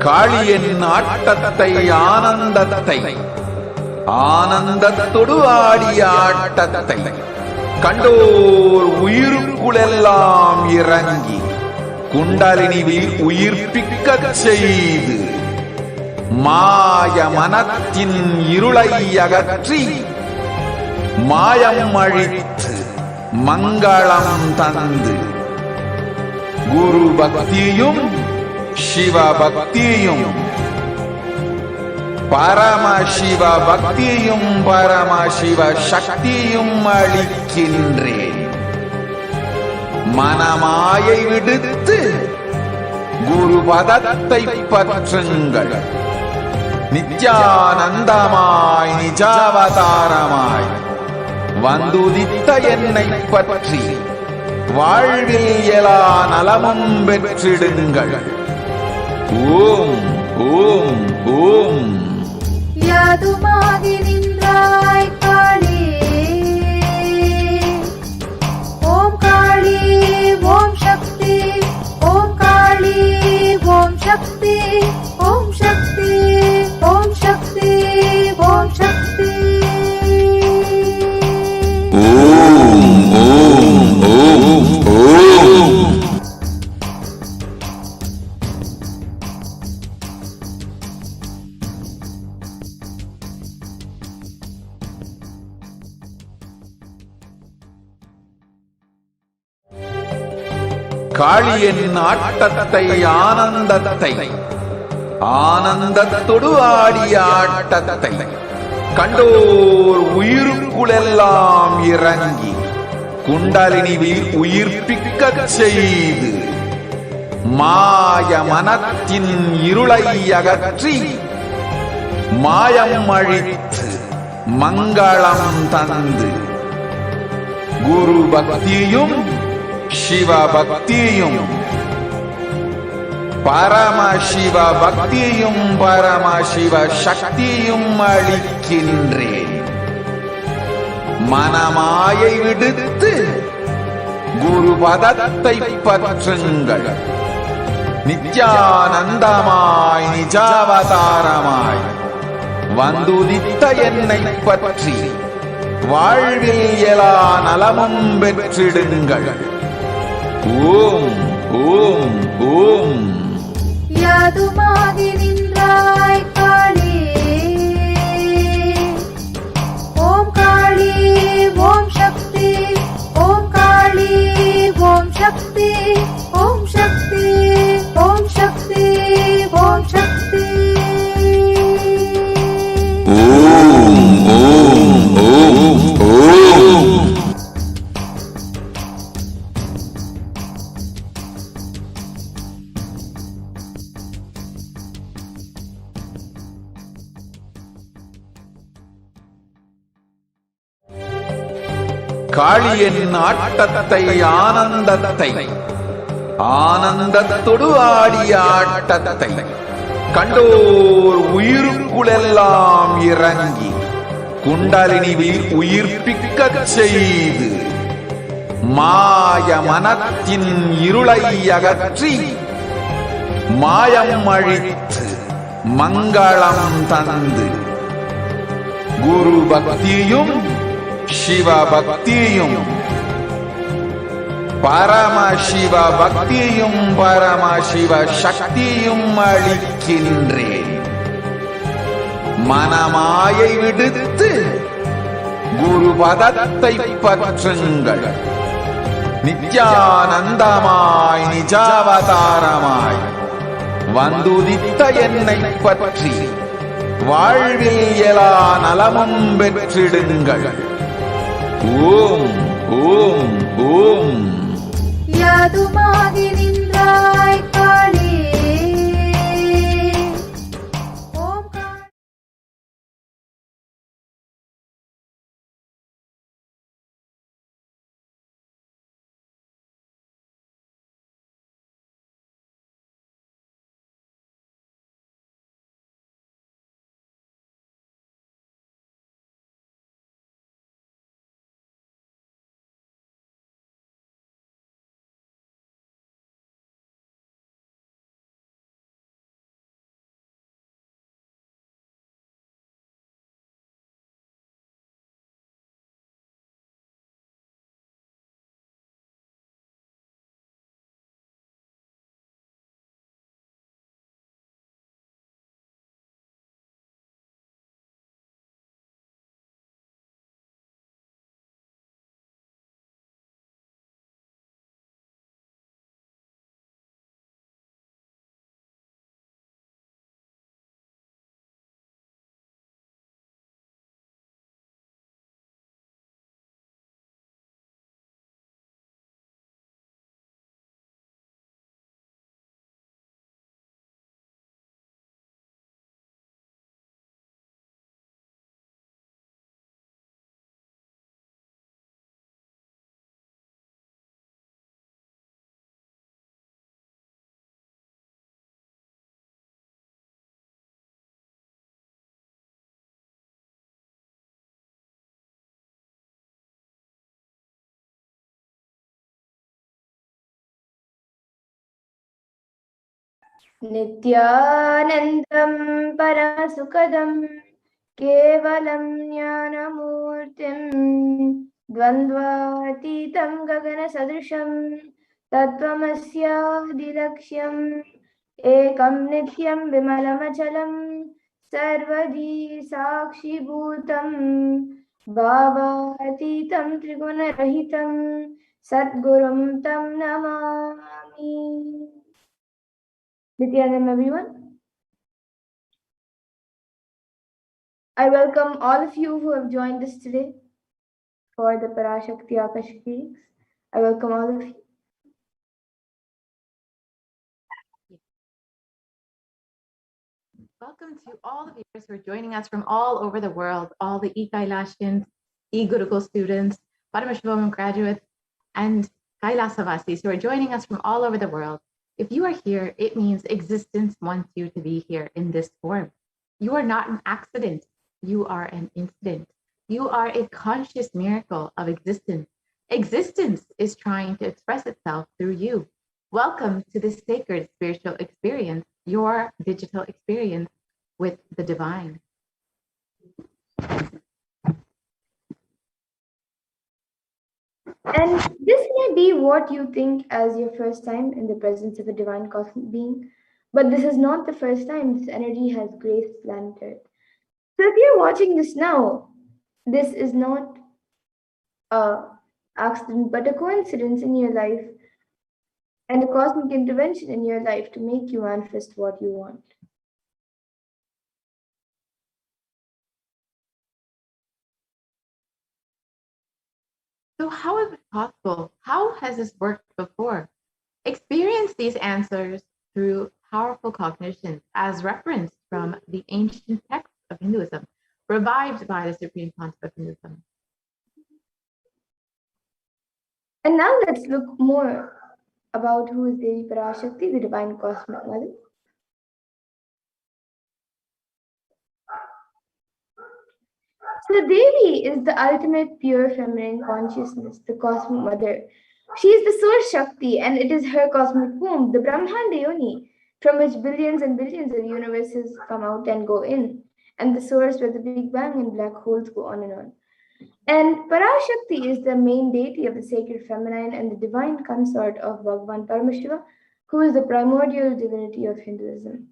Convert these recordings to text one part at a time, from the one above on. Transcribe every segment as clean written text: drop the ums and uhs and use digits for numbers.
காளியின் ஆட்டத்தை ஆனந்தத்தை ஆனந்தத்தொடு ஆடிய ஆட்டத்தை கண்டோர் உயிருக்குளெல்லாம் இறங்கி குண்டலினிவில் உயிர்ப்பிக்கச் செய்து மாய மனத்தின் இருளை அகற்றி மாயம் அழித்து மங்களம் தந்து குரு பக்தியும் சிவ பக்தியும் பரமசிவ பக்தியும் பரமசிவ சக்தியும் அளிக்கின்றேன். மனமாயை விடுத்து குரு பதத்தை பற்றுங்கள். நித்யானந்தமாய் நிஜாவதாரமாய் வந்துதித்த என்னை பற்றி வாழ்வில் எல்லா நலமும் பெற்றிடுங்கள். ஓம் ஓம் ஓம். யாதுமாகி நின்றாய் காளி, ஓம் காளி ஓம் சக்தி, ஓம் காளி ஓம் சக்தி, ஓம் சக்தி ஓம் சக்தி ஓம் சக்தி. ஓம் ஓம் ஓம் ஓம். காளியின் ஆட்டத்தை ஆனந்தத்தை ஆனந்தத்தொடு ஆடிய ஆட்டத்தை கண்டோர் உயிருக்குளெல்லாம் இறங்கி குண்டலினிவில் உயிர்ப்பிக்கச் செய்து மாய மனத்தின் இருளை அகற்றி மாயம் அழித்து மங்களம் தந்து குரு பக்தியும் சிவ பக்தியும் பரமசிவ பக்தியும் பரமசிவ சக்தியும் அளிக்கின்றேன். மனமாயை விடுத்து குரு பதத்தை பற்றுங்கள். நித்யானந்தமாய் நிஜாவதாரமாய் வந்துதித்த என்னை பற்றி வாழ்வில் எல்லா நலமும் பெற்றிடுங்கள். ஓம் ஓம் ஓம். யாதுமாகி நின்றாய் காளி, ஓம் காளி ஓம் சக்தி, ஓம் காளி ஓம் சக்தி, ஓம் சக்தி ஓம் சக்தி ஓம் சக்தி. ஓம் ஓம் ஓம் ஓம். காளியின் ஆட்டத்தை ஆனந்தத்தை ஆனந்தத்தொடு ஆடிய ஆட்டத்தை கண்டோர் உயிருக்குளெல்லாம் இறங்கி குண்டலினிவில் உயிர்ப்பிக்கச் செய்து மாய மனத்தின் இருளை அகற்றி மாயம் அழித்து மங்களம் தந்து குரு பக்தியும் சிவ பக்தியும் பரமசிவ பக்தியும் பரமசிவ சக்தியும் அளிக்கின்றேன். மனமாயை விடுத்து குரு பதத்தை பற்றுங்கள். நித்யானந்தமாய் நிஜாவதாரமாய் வந்துதித்த என்னை பற்றி வாழ்வில் எல்லா நலமும் பெற்றிடுங்கள். ஓம் ஓம் ஓம். யாதுமாகி நின்றாய் नित्यानन्दं परमसुखदं केवलं ज्ञानमूर्तिं द्वन्द्वातीतं गगनसदृशं तत्त्वमस्यादिलक्ष्यम् एकं नित्यं विमलमचलं सर्वधी साक्षिभूतं भावातीतं त्रिगुणरहितं सद्गुरुं तं Namami. Nithyananda, everyone. I welcome all of you who have joined us today for the Parashakti Akashic readings. I welcome all of you. Welcome to all the viewers who are joining us from all over the world, all the e-Kailashians, e-Gurukul students, Paramashivoham graduates, and Kailasavasis who are joining us from all over the world. If you are here, it means existence wants you to be here in this form. You are not an accident. You are an incident. You are a conscious miracle of existence. Existence is trying to express itself through you. Welcome to this sacred spiritual experience, your digital experience with the divine. And this may be what you think as your first time in the presence of a divine cosmic being, but this is not the first time this energy has graced planet Earth. So if you're watching this now, this is not a accident but a coincidence in your life and a cosmic intervention in your life to make you manifest what you want. So how is it possible? How has this worked before? Experience these answers through powerful cognition as referenced from the ancient texts of Hinduism, revived by the Supreme Pontiff of Hinduism. And now let's look more about who is Devi Parashakti, the divine cosmic mother. So Devi is the ultimate pure feminine consciousness, the cosmic mother. She is the source Shakti, and it is her cosmic womb, the Brahmanda Yoni, from which billions and billions of universes come out and go in, and the source where the Big Bang and black holes go on and on. And Parashakti is the main deity of the sacred feminine and the divine consort of Bhagavan Paramashiva, who is the primordial divinity of Hinduism.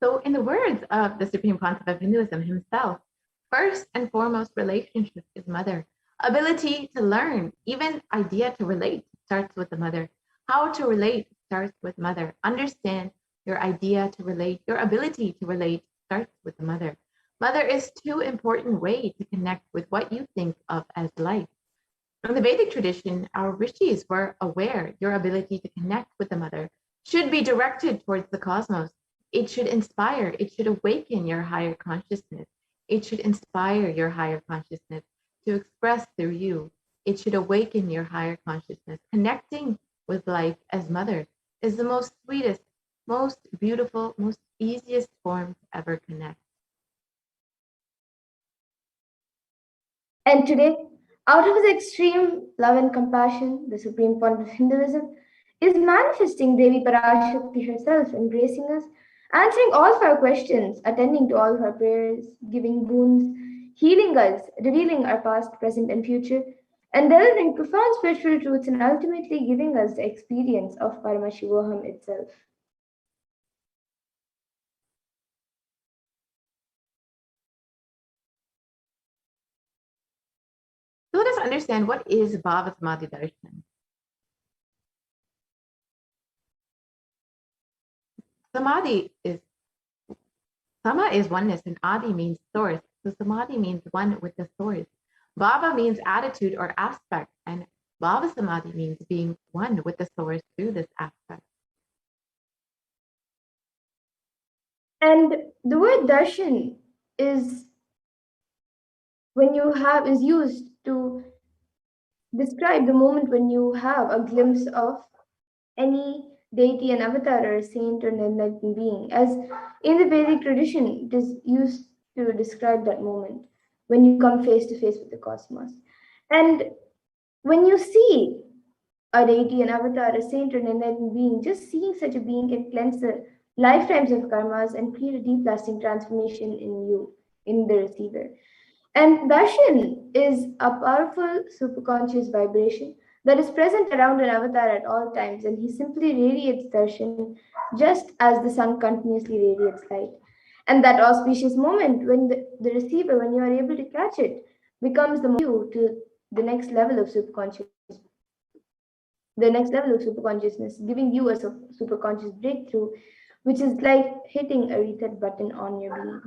So in the words of the Supreme Pontiff of Hinduism himself, first and foremost relationship is mother. Ability to learn, even idea to relate starts with the mother. How to relate starts with mother. Understand your idea to relate, your ability to relate starts with the mother. Mother is too important way to connect with what you think of as life. In the Vedic tradition, our rishis were aware your ability to connect with the mother should be directed towards the cosmos. It should inspire, it should awaken your higher consciousness. It should inspire your higher consciousness to express through you. It should awaken your higher consciousness. Connecting with life as mother is the most sweetest, most beautiful, most easiest form to ever connect. And today, out of his extreme love and compassion, the supreme point of Hinduism is manifesting Devi Parashakti herself, embracing us, answering all of our questions, attending to all of our prayers, giving boons, healing us, revealing our past, present, and future, and delivering profound spiritual truths and ultimately giving us the experience of Paramashivoham itself. So let us understand what is Bhava Samadhi Darshan. Samadhi is Sama is oneness and Adi means source. So Samadhi means one with the source. Bhava means attitude or aspect, and Bhava Samadhi means being one with the source through this aspect. And the word darshan is used to describe the moment when you have a glimpse of any deity, an avatar, or a saint, or an enlightened being. As in the Vedic tradition, it is used to describe that moment when you come face to face with the cosmos. And when you see a deity, an avatar, a saint, or an enlightened being, just seeing such a being can cleanse the lifetimes of karmas and create a deep lasting transformation in you, in the receiver. And darshan is a powerful superconscious vibration that is present around an avatar at all times, and he simply radiates darshan just as the sun continuously radiates light. And that auspicious moment when the receiver, when you are able to catch it, becomes the you to the next level of superconscious, the next level of superconsciousness, giving you a superconscious breakthrough, which is like hitting a reset button on your being.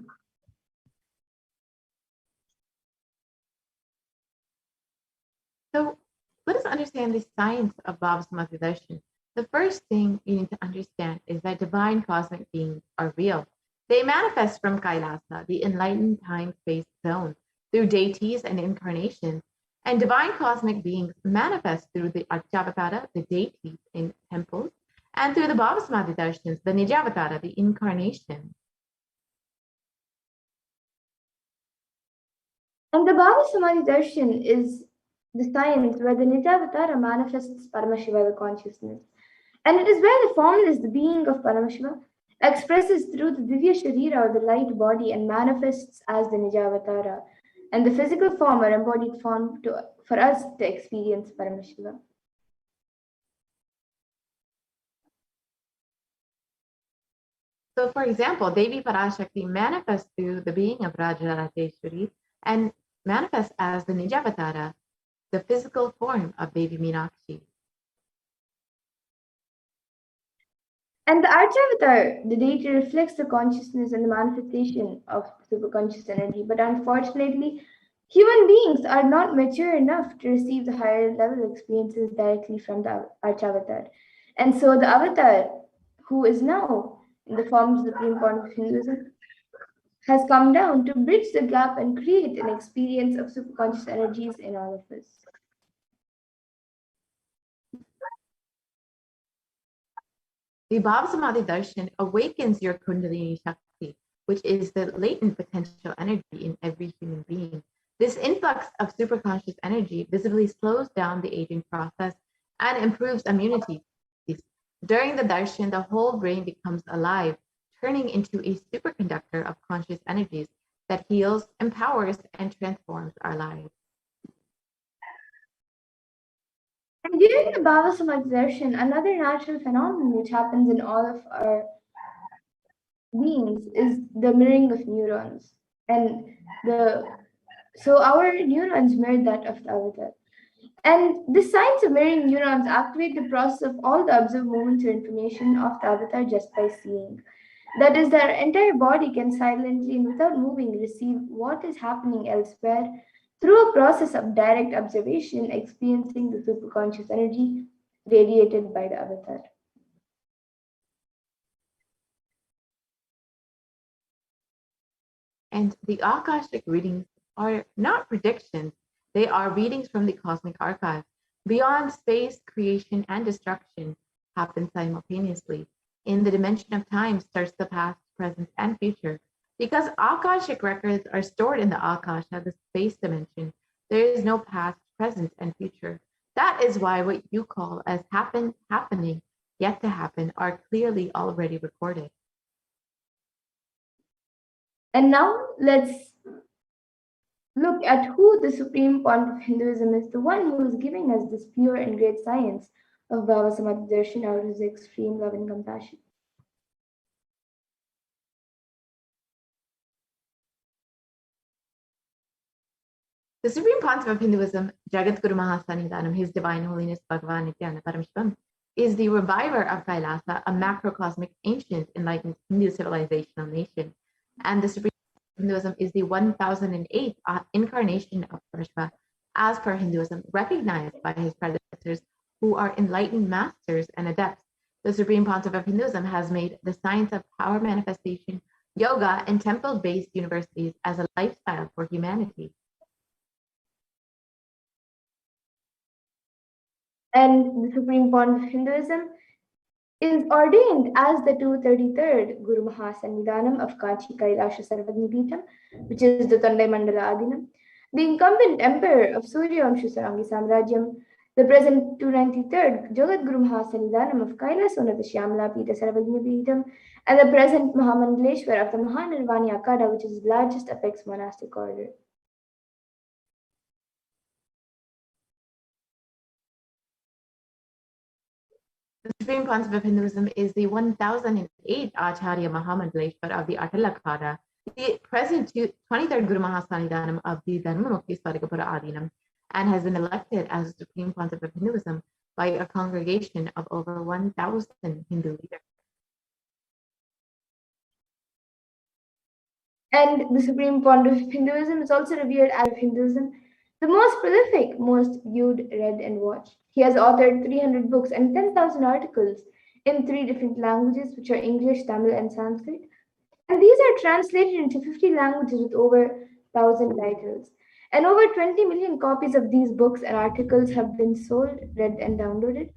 So let us understand the science of Bhava Samadhi Darshan. The first thing you need to understand is that divine cosmic beings are real. They manifest from Kailasa, the enlightened time-space zone, through deities and incarnations. And divine cosmic beings manifest through the Archavatara, the deities in temples, and through the Bhava Samadhi Darshans, the Nijavatara, the incarnation. And the Bhava Samadhi Darshan is the science where the Nijavatara manifests Paramashiva consciousness. And it is where the formless, the being of Paramashiva, expresses through the Divya Sharira or the light body and manifests as the Nijavatara. And the physical form or embodied form for us to experience Paramashiva. So, for example, Devi Parashakti manifests through the being of Rajarajeshwari and manifests as the Nijavatara, the physical form of Devi Meenakshi. And the Archavatar, the deity, reflects the consciousness and the manifestation of superconscious energy. But unfortunately, human beings are not mature enough to receive the higher level experiences directly from the Archavatar. And so the Avatar, who is now in the form of the Supreme Point of Hinduism, has come down to bridge the gap and create an experience of superconscious energies in all of us. The Bhava Samadhi Darshan awakens your Kundalini Shakti, which is the latent potential energy in every human being. This influx of superconscious energy visibly slows down the aging process and improves immunity. During the darshan, the whole brain becomes alive, turning into a superconductor of conscious energies that heals, empowers, and transforms our lives. And during the Bhava Samadhi Darshan, another natural phenomenon which happens in all of our beings is the mirroring of neurons. And so our neurons mirror that of the avatar. And the science of mirroring neurons activate the process of all the observed movements or information of the avatar just by seeing. That is, their entire body can silently and without moving receive what is happening elsewhere through a process of direct observation, experiencing the superconscious energy radiated by the avatar. And the Akashic readings are not predictions, they are readings from the cosmic archive. Beyond space, creation, and destruction happen simultaneously. In the dimension of time starts the past, present, and future. Because Akashic records are stored in the Akasha, the space dimension, there is no past, present, and future. That is why what you call as happening, yet to happen, are clearly already recorded. And now let's look at who the supreme point of Hinduism is, the one who is giving us this pure and great science of Bhava Samadhi Darshan out of his extreme love and compassion. The Supreme Pontiff of Hinduism, Jagat Guru Mahasannidhanam, His Divine Holiness Bhagavan Nithyananda Paramashivam, is the reviver of Kailasa, a macrocosmic, ancient, enlightened Hindu civilizational nation. And the Supreme Hinduism is the 1008th incarnation of Parashakti, as per Hinduism, recognized by his predecessors who are enlightened masters and adepts. The Supreme Pontiff of Hinduism has made the science of power manifestation, yoga, and temple-based universities as a lifestyle for humanity. And the supreme point of Hinduism is ordained as the 233rd Guru Mahasannidhanam of Kanchi Kailasha Sarvadnipitam, which is the Tandai Mandala Adinam. the incumbent emperor of Suryavamsha Sarangi Samrajyam, the present 293rd Jagadguru Mahasanidanam of Kailasonatha Shyamala Pita Sarvagnya Peetham, and the present Mahamandaleshwar of the Mahanirvani Akada, which is the largest apex monastic order. The Supreme Concept of Hinduism is the 1008th Acharya Mahamandaleshwar of the Atalakada, the present 23rd Guru Mahasanidanam of the Dharmamukti Swargapura Adinam, and has been elected as the Supreme Concept of Hinduism by a congregation of over 1,000 Hindu leaders. And the Supreme Pontiff of Hinduism is also revered as Hinduism, the most prolific, most viewed, read, and watched. He has authored 300 books and 10,000 articles in 3 different languages, which are English, Tamil, and Sanskrit. And these are translated into 50 languages with over 1,000 titles. And over 20 million copies of these books and articles have been sold, read, and downloaded.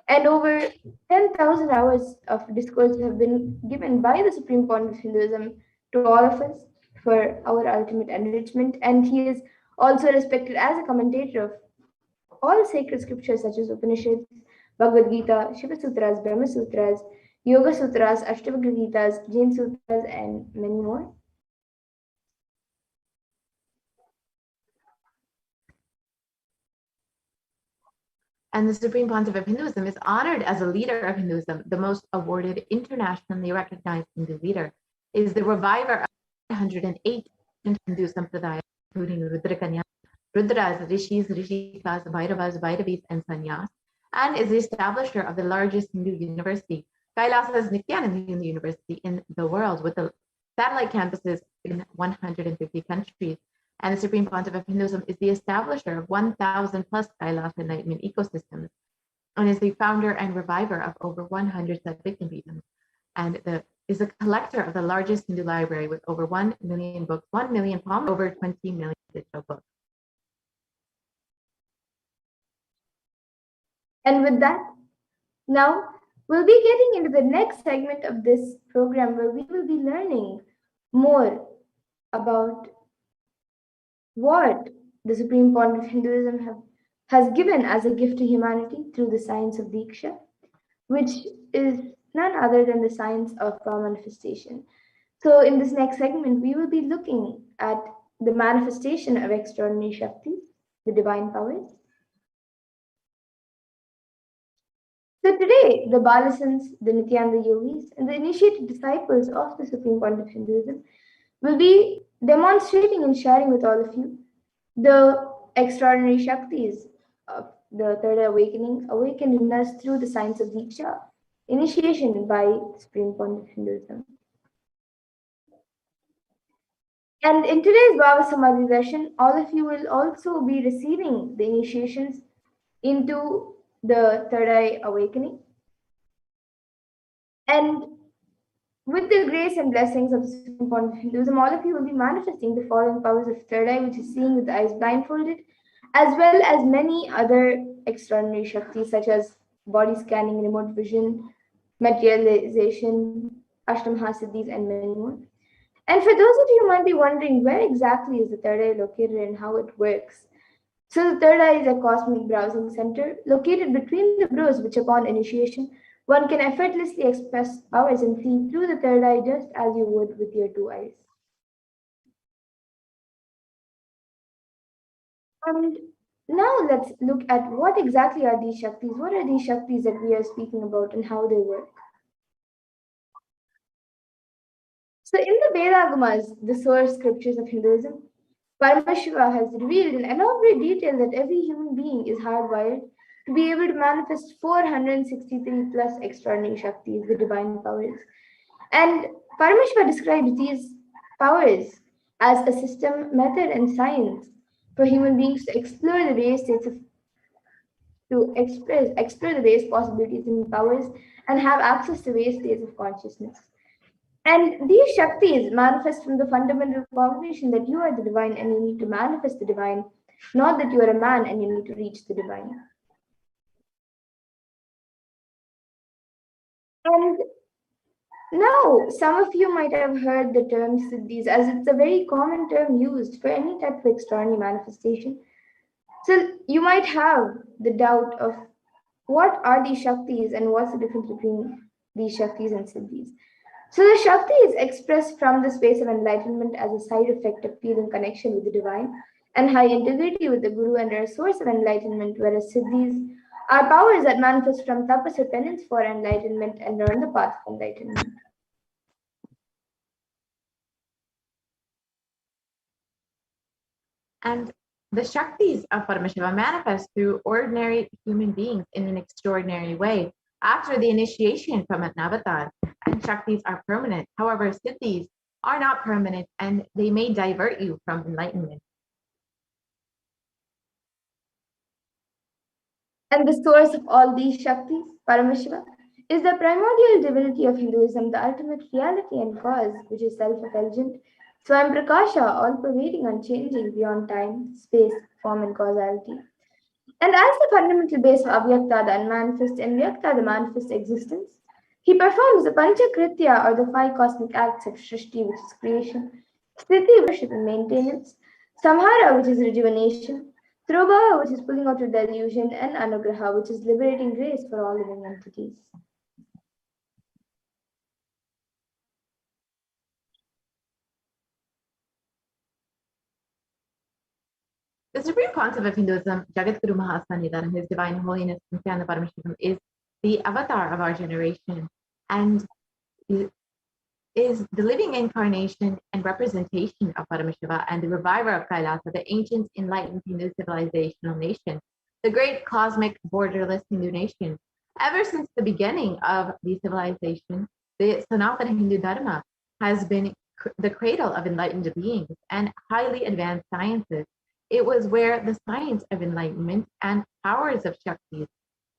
And over 10,000 hours of discourse have been given by the Supreme Pontiff of Hinduism to all of us for our ultimate enrichment. And he is also respected as a commentator of all sacred scriptures such as Upanishads, Bhagavad Gita, Shiva Sutras, Brahma Sutras, Yoga Sutras, Ashtavakra Gitas, Jain Sutras, and many more. And the Supreme Pontiff of Hinduism is honored as a leader of Hinduism, the most awarded internationally recognized Hindu leader, is the reviver of 108 Hindu Sampradayas, including Rudrakanya, Rudras, Rishis, Rishikas, Bhairavas, Bhairavis, and Sannyas, and is the establisher of the largest Hindu university, Kailasa's Nithyananda University in the world, with the satellite campuses in 150 countries. And the Supreme Pontiff of Hinduism is the establisher of 1,000 plus Kailasa enlightenment ecosystems, and is the founder and reviver of over 100 Sadvikam, and is the collector of the largest Hindu library with over 1 million books, 1 million palms, over 20 million digital books. And with that, now we'll be getting into the next segment of this program where we will be learning more about what the Supreme Pontiff of Hinduism has given as a gift to humanity through the science of Diksha, which is none other than the science of power manifestation. So in this next segment, we will be looking at the manifestation of extraordinary Shaktis, the divine powers. So today, the Balasans, the Nityananda Yogis, and the initiated disciples of the Supreme Pontiff of Hinduism will be demonstrating and sharing with all of you the extraordinary Shaktis of the Third Awakening, awakened in us through the science of Diksha, initiation by Supreme Pontiff of Hinduism. And in today's Bhava Samadhi session, all of you will also be receiving the initiations into the Third Eye Awakening. And with the grace and blessings of the Supreme Pontiff of Hinduism, all of you will be manifesting the following powers of Third Eye, which is seeing with the eyes blindfolded, as well as many other extraordinary Shaktis such as body scanning, remote vision, materialization, Ashtamahasiddhis, and many more. And for those of you who might be wondering where exactly is the Third Eye located and how it works, so the Third Eye is a cosmic browsing center located between the brows, which upon initiation, one can effortlessly express powers and see through the third eye just as you would with your 2 eyes. And now let's look at what exactly are these Shaktis, what are these Shaktis that we are speaking about and how they work. So in the Vedagamas, the source scriptures of Hinduism, Paramashiva has revealed in elaborate detail that every human being is hardwired to be able to manifest 463 plus extraordinary Shaktis, the divine powers. And Paramashiva describes these powers as a system, method, and science for human beings to explore the various states of explore the various possibilities and powers and have access to various states of consciousness. And these Shaktis manifest from the fundamental cognition that you are the divine and you need to manifest the divine, not that you are a man and you need to reach the divine. And Now, some of you might have heard the term siddhis, as it's a very common term used for any type of extraordinary manifestation. So you might have the doubt of what are these Shaktis and what's the difference between these Shaktis and siddhis. So the Shakti is expressed from the space of enlightenment as a side effect of feeling connection with the divine and high integrity with the Guru and are a source of enlightenment, whereas siddhis are powers that manifest from tapas or penance for enlightenment and are on the path of enlightenment. And the Shaktis of Paramashiva manifest through ordinary human beings in an extraordinary way after the initiation from an avatar. And Shaktis are permanent. However, Siddhis are not permanent and they may divert you from enlightenment. And the source of all these Shaktis, Paramashiva, is the primordial divinity of Hinduism, the ultimate reality and cause, which is self-effulgent, Swam Prakasha, all-pervading, unchanging, beyond time, space, form, and causality. And as the fundamental base of Avyakta, the unmanifest, and Vyakta, the manifest existence, he performs the Panchakritya, or the five cosmic acts of Srishti, which is creation, Sthiti, worship and maintenance, Samhara, which is rejuvenation, Throbhava, which is pulling out of delusion, and Anugraha, which is liberating grace for all living entities. The supreme concept of Hinduism, Jagatguru Mahasannidhan, His Divine Holiness Nithyananda Paramashivam, is the avatar of our generation and is the living incarnation and representation of Paramashiva and the reviver of Kailasa, the ancient enlightened Hindu civilizational nation, the great cosmic borderless Hindu nation. Ever since the beginning of the civilization, the Sanatana Hindu Dharma has been the cradle of enlightened beings and highly advanced sciences. It was where the science of enlightenment and powers of Shaktis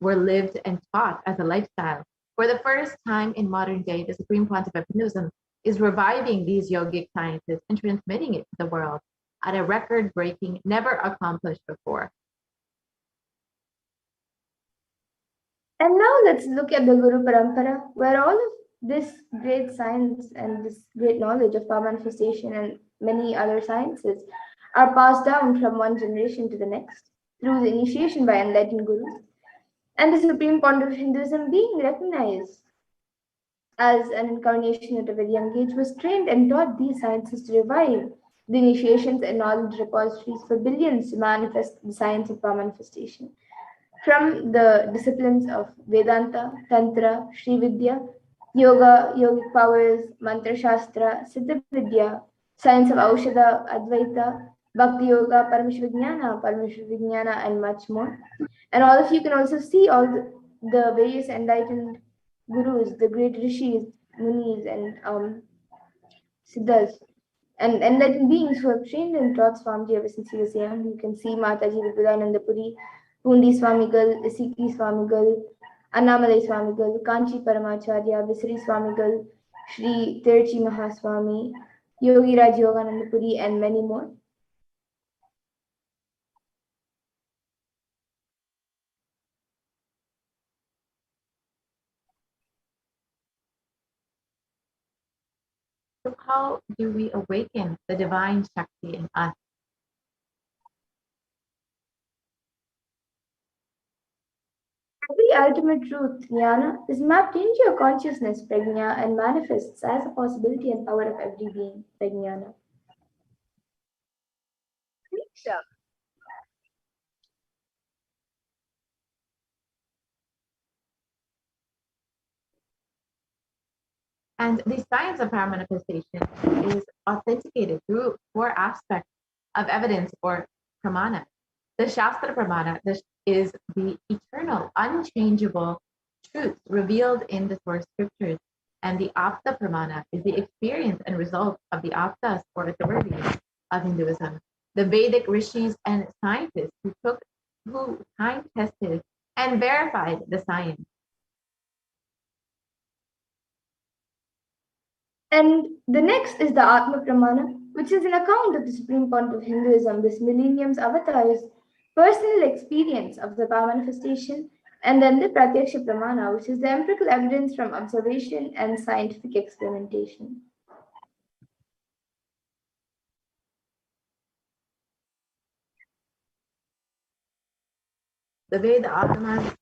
were lived and taught as a lifestyle. For the first time in modern day, the Supreme Concept of Hinduism is reviving these yogic sciences and transmitting it to the world at a record-breaking, never accomplished before. And now let's look at the Guru Parampara, where all of this great science and this great knowledge of power manifestation and many other sciences are passed down from one generation to the next through the initiation by enlightened gurus. And the supreme pontiff of Hinduism, being recognized as an incarnation at a very young age, was trained and taught these sciences to revive the initiations and knowledge repositories for billions to manifest the science of power manifestation. From the disciplines of Vedanta, Tantra, Sri Vidya, Yoga, Yogic powers, Mantra Shastra, Siddha Vidya, science of Aushadha, Advaita, Bhakti Yoga, Paramashivijnana, and much more. And all of you can also see all the various enlightened gurus, the great rishis, munis, and siddhas, and enlightened beings who have trained and taught Swamiji ever since he was young. You can see Mataji Vipudananda Puri, Pundi Swamigal, Isiki Swamigal, Annamalai Swamigal, Kanchi Paramacharya, Visri Swamigal, Sri Tirchi Mahaswami, Yogi Raj Yogananda Puri, and many more. So how do we awaken the divine Shakti in us? Every ultimate truth, jnana, is mapped into your consciousness, prajna, and manifests as a possibility and power of every being, prajnana. And the science of power manifestation is authenticated through four aspects of evidence or pramana. The Shastra pramana is the eternal, unchangeable truth revealed in the source scriptures. And the Apta pramana is the experience and result of the Aptas or authorities of Hinduism. The Vedic rishis and scientists who time tested and verified the science. And the next is the Atma Pramana, which is an account of the supreme point of Hinduism, this millennium's avatar's personal experience of the power manifestation And then the Pratyaksha Pramana, which is the empirical evidence from observation and scientific experimentation. The Veda Agamas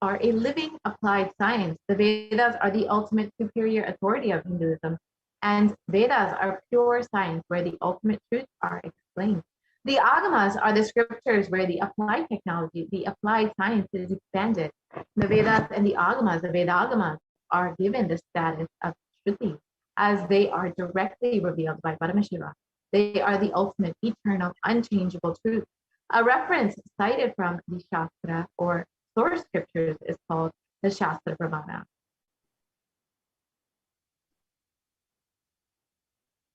are a living applied science. The Vedas are the ultimate superior authority of Hinduism, and Vedas are pure science where the ultimate truths are explained. The Agamas are the scriptures where the applied technology, the applied science is expanded. The Vedas and the Veda Agamas, are given the status of Shruti as they are directly revealed by Paramashiva. They are the ultimate, eternal, unchangeable truth. A reference cited from the Shastra or source scriptures is called the Shastra Pramana.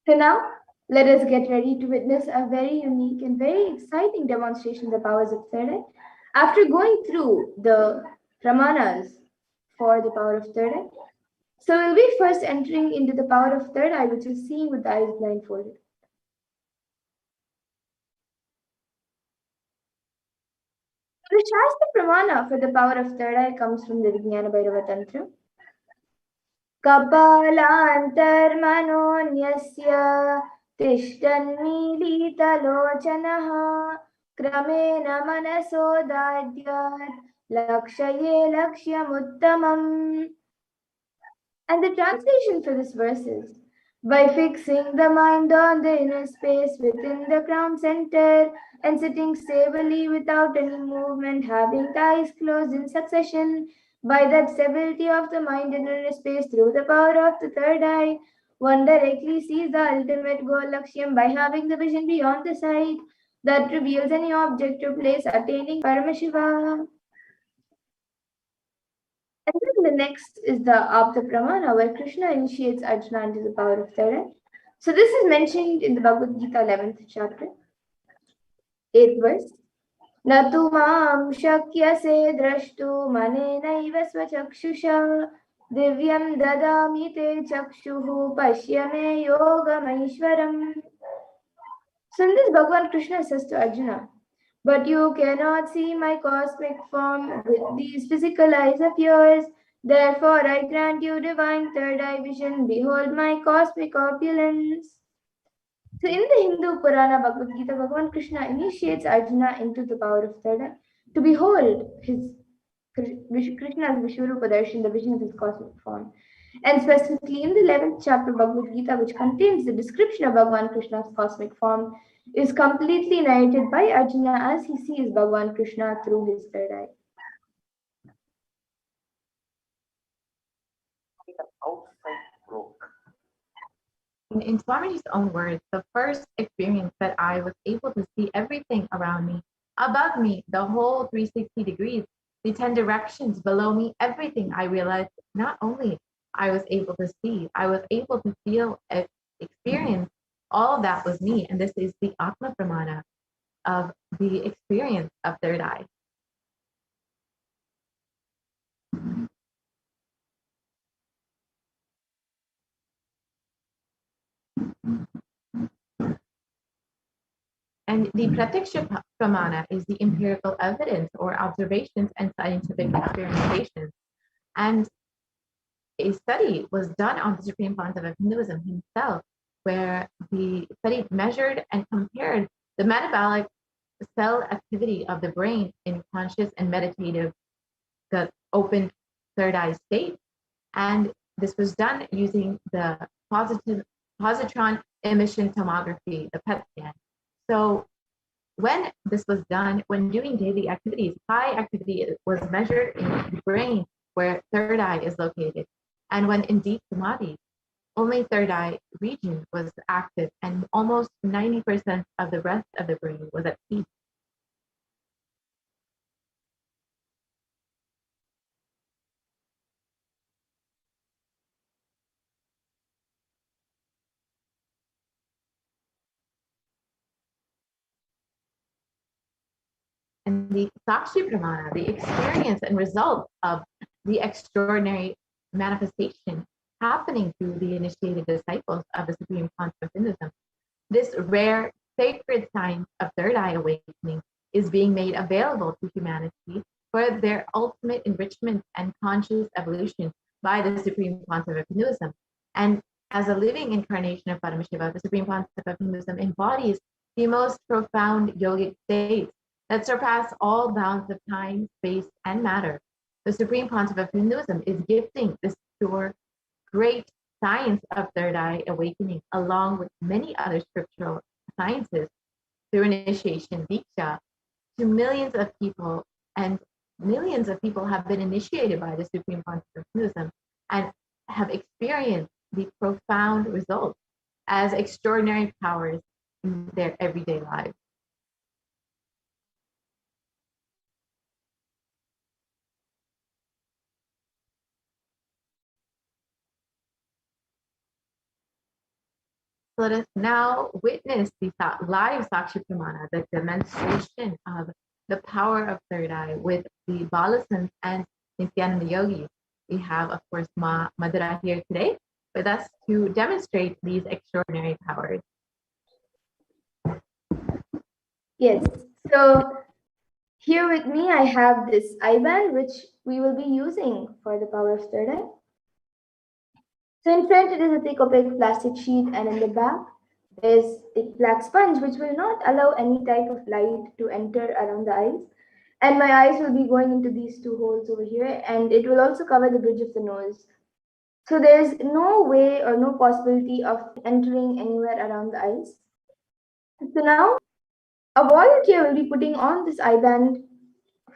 So now, let us get ready to witness a very unique and very exciting demonstration of the powers of third eye. After going through the Pramanas for the power of third eye, so we'll be first entering into the power of third eye, which is seeing with the eyes blindfolded. The Shastra Pramana for the power of third eye comes from the Vijnana Bhairava Tantra. Kapalantharmanonyasya tishtannilitalochanaha kramena manasodadyat lakshaye lakshyamuttamam. And the translation for this verse is, by fixing the mind on the inner space within the crown center and sitting stably without any movement, having the eyes closed in succession, by that stability of the mind in inner space through the power of the third eye, one directly sees the ultimate goal Lakshyam by having the vision beyond the sight that reveals any object or place attaining Paramashiva. And then the next is the Apta Pramana, where Krishna initiates Arjuna into the power of third eye. So this is mentioned in the Bhagavad Gita 11th chapter, 8th verse. Natu mam shakyase drashtu manenaiva swachakshusha divyam dadami te chakshuhu pashyame yogamaishwaram. So in this, Bhagavan Krishna says to Arjuna, but you cannot see my cosmic form with these physical eyes of yours. Therefore, I grant you divine third eye vision. Behold my cosmic opulence. So, in the Hindu Purana Bhagavad Gita, Bhagavan Krishna initiates Arjuna into the power of third eye to behold his Krishna's Vishwarupa Darshan, the vision of his cosmic form. And specifically in the 11th chapter of Bhagavad Gita, which contains the description of Bhagavan Krishna's cosmic form, is completely narrated by Arjuna as he sees Bhagavan Krishna through his third eye. In Swamiji's own words, the first experience that I was able to see everything around me, above me, the whole 360 degrees, the 10 directions below me, everything, I realized not only I was able to see, I was able to feel, experience, all of that was me. And this is the Atma Pramana of the experience of third eye. And the Pratyaksha Pramana is the empirical evidence or observations and scientific experimentations. And a study was done on the Supreme Concept of Hinduism himself, where the study measured and compared the metabolic cell activity of the brain in conscious and meditative, the open third eye state. And this was done using the positron emission tomography, the PET scan. So when this was done, when doing daily activities, high activity was measured in the brain where third eye is located. And when in deep samadhi, only third eye region was active and almost 90% of the rest of the brain was at peace. And the Sakshi Pramana, the experience and result of the extraordinary manifestation happening through the initiated disciples of the Supreme Concept of Hinduism. This rare sacred science of third eye awakening is being made available to humanity for their ultimate enrichment and conscious evolution by the Supreme Pontiff of Hinduism. And as a living incarnation of Paramashiva, the Supreme Pontiff of Hinduism embodies the most profound yogic states that surpass all bounds of time, space, and matter. The Supreme Pontiff of Hinduism is gifting this pure, great science of third eye awakening, along with many other scriptural sciences, through initiation Diksha, to millions of people, and millions of people have been initiated by the Supreme Pontiff of Hinduism and have experienced the profound results as extraordinary powers in their everyday lives. Let us now witness the live Sakshi Pramana, the demonstration of the power of third eye with the Balasans and Nithyananda yogis. We have, of course, Ma Madhura here today with us to demonstrate these extraordinary powers. Yes, so here with me I have this eye band which we will be using for the power of third eye. So in front it is a thick opaque plastic sheet, and in the back is a black sponge which will not allow any type of light to enter around the eyes. And my eyes will be going into these two holes over here, and it will also cover the bridge of the nose. So there's no way or no possibility of entering anywhere around the eyes. So now a volunteer will be putting on this eye band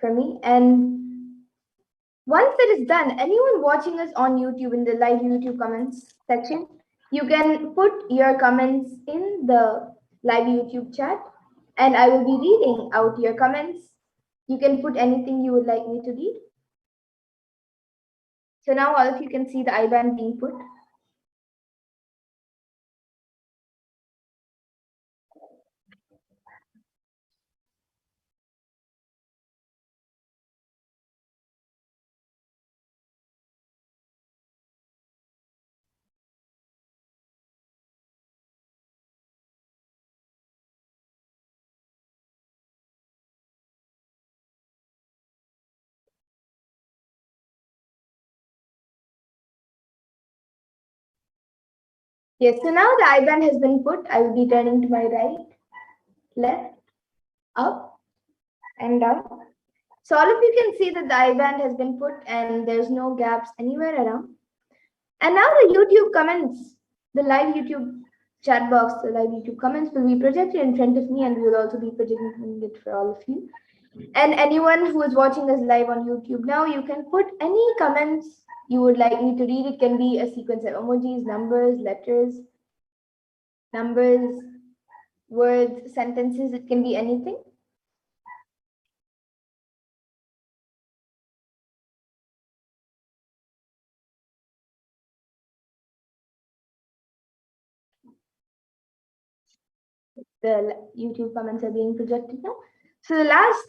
for me, and once that is done, anyone watching us on YouTube in the live YouTube comments section, you can put your comments in the live YouTube chat, and I will be reading out your comments. You can put anything you would like me to read. So now all of you can see the eye band being put. Yes, so now the eye band has been put. I will be turning to my right, left, up, and down. So all of you can see that the eye band has been put and there's no gaps anywhere around. And now the YouTube comments, the live YouTube chat box, the live YouTube comments will be projected in front of me, and we will also be projecting it for all of you. And anyone who is watching us live on YouTube now, you can put any comments you would like me to read. It can be a sequence of emojis, numbers, letters, numbers, words, sentences. It can be anything. The YouTube comments are being projected now. So the last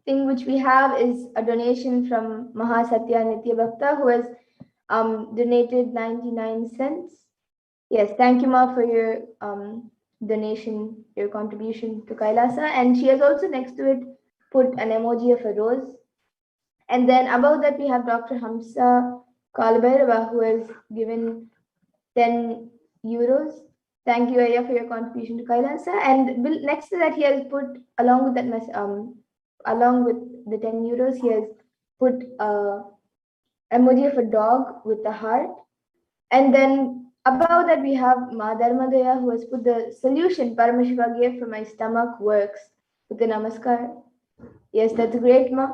thing which we have is a donation from Mahasatya Nitya Bhakta, who has donated 99 cents. Yes, thank you, Ma, for your donation, your contribution to Kailasa. And she has also next to it put an emoji of a rose. And then above that, we have Dr. Hamsa Kalbhairava, who has given 10 euros. Thank you, Aya, for your contribution to Kailasa. And next to that, he has put, along with that, along with the 10 euros, he has put emoji of a dog with a heart. And then above that, we have Ma Dharmadaya, who has put the solution Paramashiva gave for my stomach works with the namaskar. Yes, that's great, Ma.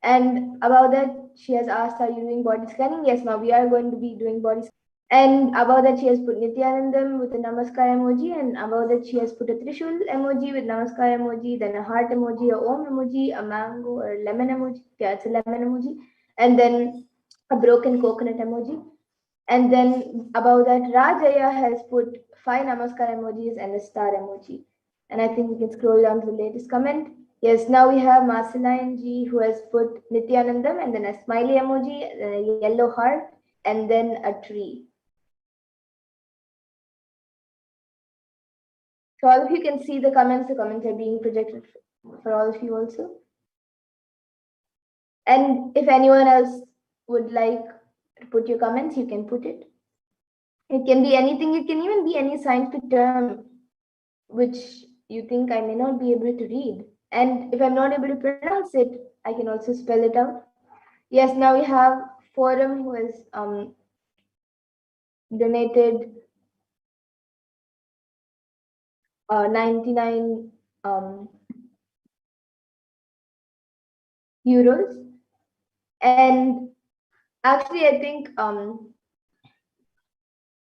And about that, she has asked, are you doing body scanning? Yes, Ma, we are going to be doing body scanning. And above that, she has put Nityanandam with a namaskar emoji. And above that, she has put a Trishul emoji with namaskar emoji, then a heart emoji, a Om emoji, a mango or lemon emoji. Yeah, it's a lemon emoji. And then a broken coconut emoji. And then above that, Rajaya has put 5 namaskar emojis and a star emoji. And I think we can scroll down to the latest comment. Yes, now we have Marceline G, who has put Nityanandam and then a smiley emoji, a yellow heart, and then a tree. So all of you can see the comments. The comments are being projected for all of you also. And if anyone else would like to put your comments, you can put it. It can be anything. It can even be any scientific term which you think I may not be able to read. And if I'm not able to pronounce it, I can also spell it out. Yes, now we have Forum who has donated 99 euros. And actually, I think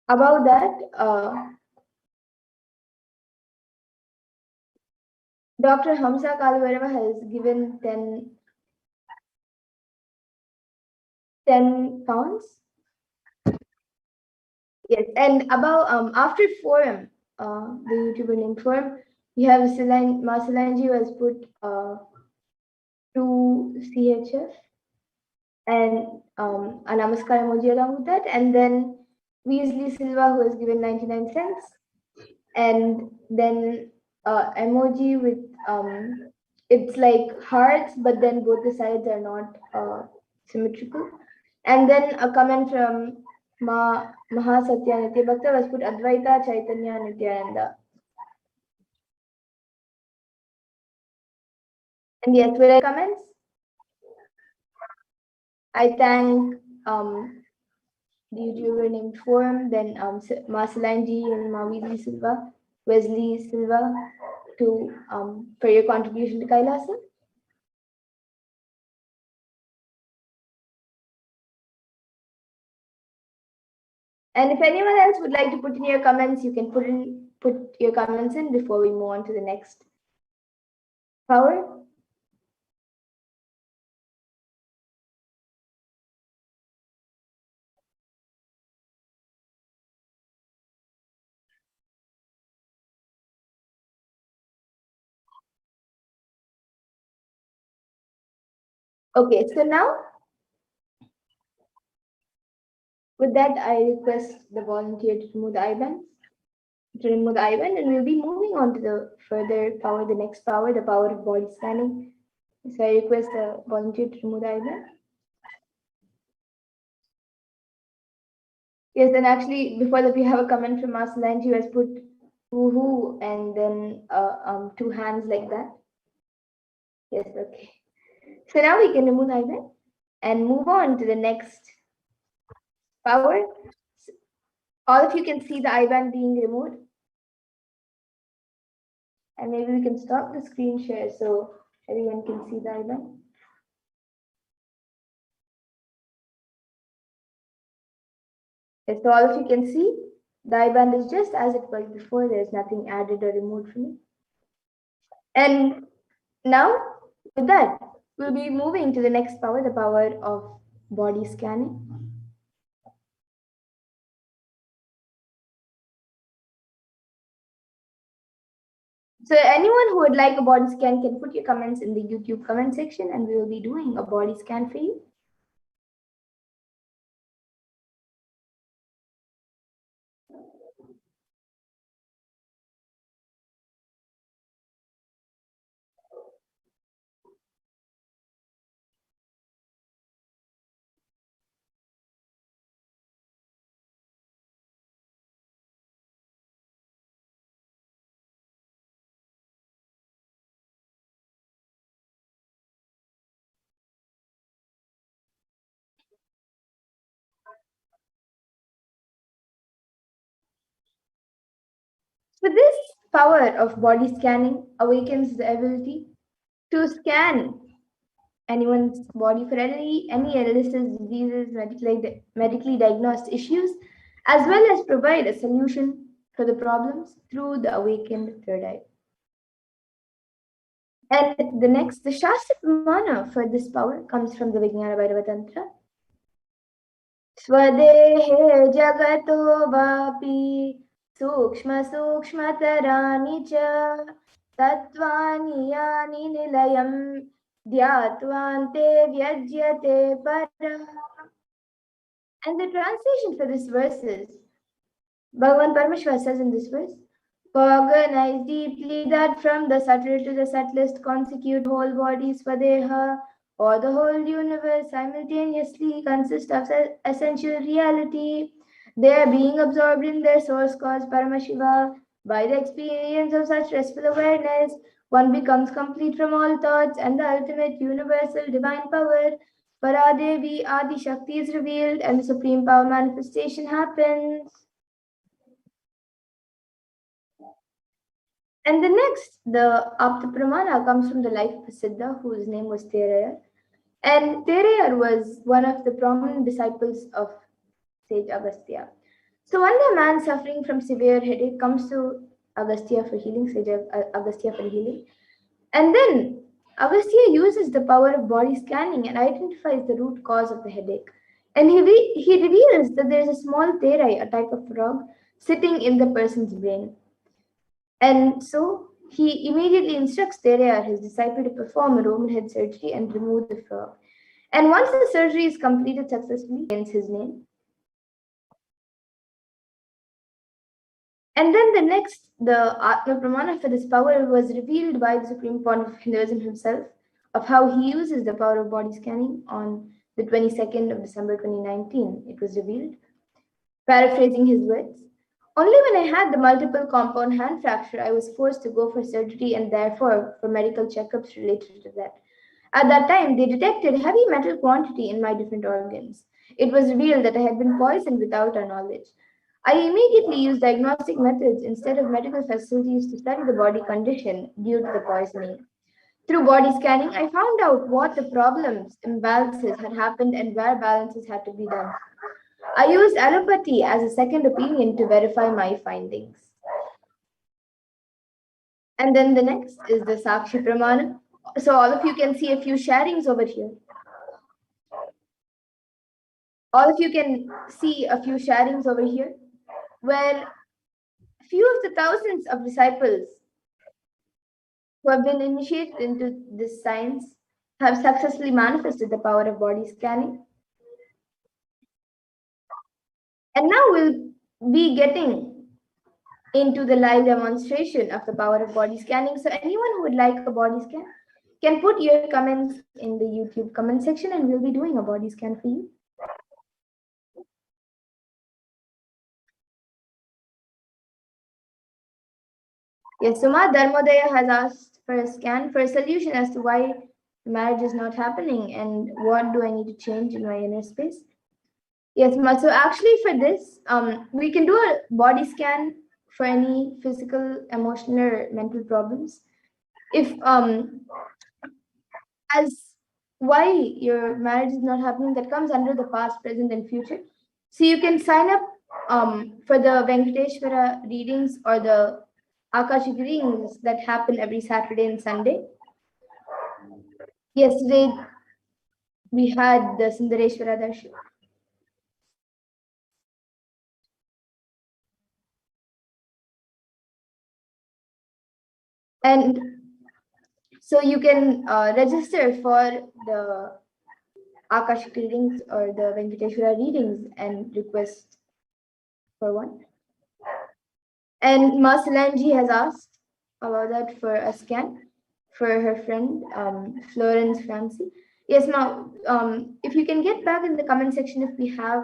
about that, Dr. Hamsa Kalvarava has given 10 pounds. Yes, and about after Forum, the YouTuber named Forum, we have Marcelanji who has put 2 CHF and a Namaskar emoji along with that, and then Weasley Silva who has given 99 cents, and then emoji with it's like hearts, but then both the sides are not symmetrical, and then a comment from Mahasatya Nitya Bhakta was put Advaita Chaitanya Nityananda. And yes, were there comments? I thank the YouTuber named Forum, then Marcelanji and Mavili Silva, Wesley Silva, to for your contribution to Kailasa. And if anyone else would like to put in your comments, you can put your comments in before we move on to the next power. Okay, so now with that, I request the volunteer to remove the IBAN. And we'll be moving on to the further power, the next power, the power of body scanning. So I request the volunteer to remove the IBAN. Yes, and actually, before that, we have a comment from Marceline. She has put woohoo and then 2 hands like that. Yes, okay. So now we can remove the IBAN and move on to the next power. All of you can see the IBAN being removed. And maybe we can stop the screen share so everyone can see the IBAN. Yes, so all of you can see the IBAN is just as it was before. There's nothing added or removed from it. And now with that, we'll be moving to the next power, the power of body scanning. So anyone who would like a body scan can put your comments in the YouTube comment section and we will be doing a body scan for you. So this power of body scanning awakens the ability to scan anyone's body for any illnesses, diseases, medically diagnosed issues, as well as provide a solution for the problems through the awakened third eye. And the Shastra Pramana for this power comes from the Vijnana Bhairava Tantra. Swadehe jagato vapi sukshma sukshmatarani cha tattvani yani nilayam dhyatvante vyajyate para. And the translation for this verse is, Bhagavan Paramashiva says in this verse, cognize deeply that from the subtle to the subtlest consecutive whole body Swadeha, or the whole universe simultaneously consists of essential reality. They are being absorbed in their source cause Paramashiva. By the experience of such restful awareness, one becomes complete from all thoughts, and the ultimate universal divine power, Paradevi Adi Shakti, is revealed, and the supreme power manifestation happens. And the next, the Apta Pramana, comes from the life of a Siddha whose name was Teraya. And Terayar was one of the prominent disciples of sage Agastya. So one day a man suffering from severe headache comes to Agastya for healing, sage Agastya for healing. And then Agastya uses the power of body scanning and identifies the root cause of the headache. And he reveals that there is a small terai, a type of frog, sitting in the person's brain. And so he immediately instructs Terayar, his disciple, to perform a Roman head surgery and remove the frog. And once the surgery is completed successfully, he ends his name. And then the next, the Atma Pramana for this power was revealed by the Supreme Pontiff of Hinduism himself, of how he uses the power of body scanning on the 22nd of December 2019. It was revealed. Paraphrasing his words, only when I had the multiple compound hand fracture, I was forced to go for surgery and therefore for medical checkups related to that. At that time, they detected heavy metal quantity in my different organs. It was revealed that I had been poisoned without our knowledge. I immediately used diagnostic methods instead of medical facilities to study the body condition due to the poisoning. Through body scanning, I found out what the problems, imbalances had happened and where balances had to be done. I used allopathy as a second opinion to verify my findings. And then the next is the Sakshi Pramana. So all of you can see a few sharings over here. All of you can see a few sharings over here, where few of the thousands of disciples who have been initiated into this science have successfully manifested the power of body scanning. And now we'll be getting into the live demonstration of the power of body scanning. So anyone who would like a body scan can put your comments in the YouTube comment section and we'll be doing a body scan for you. Yes, Suma Dharmodaya has asked for a scan for a solution as to why marriage is not happening and what do I need to change in my inner space. Yes, Ma. So actually for this, we can do a body scan for any physical, emotional, or mental problems. If as why your marriage is not happening, that comes under the past, present, and future. So you can sign up for the Venkateshwara readings or the Akashic readings that happen every Saturday and Sunday. Yesterday we had the Sundareshwara Darshan. And so you can register for the Akashic readings or the Venkateshwara readings and request for one. And Ma Solange has asked about that for a scan for her friend Florence Francie. Yes, now if you can get back in the comment section if we have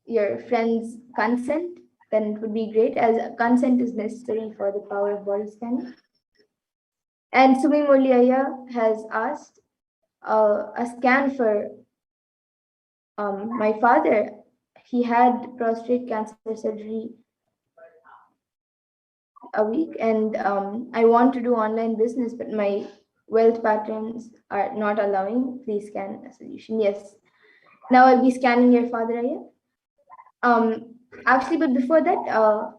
your friend's consent, then it would be great, as consent is necessary for the power of body scanning. And Sumi Muliaya has asked a scan for my father. He had prostate cancer surgery a week, and I want to do online business, but my wealth patterns are not allowing. Please scan a solution. Yes. Now I'll be scanning your father, Aya. Actually, but before that,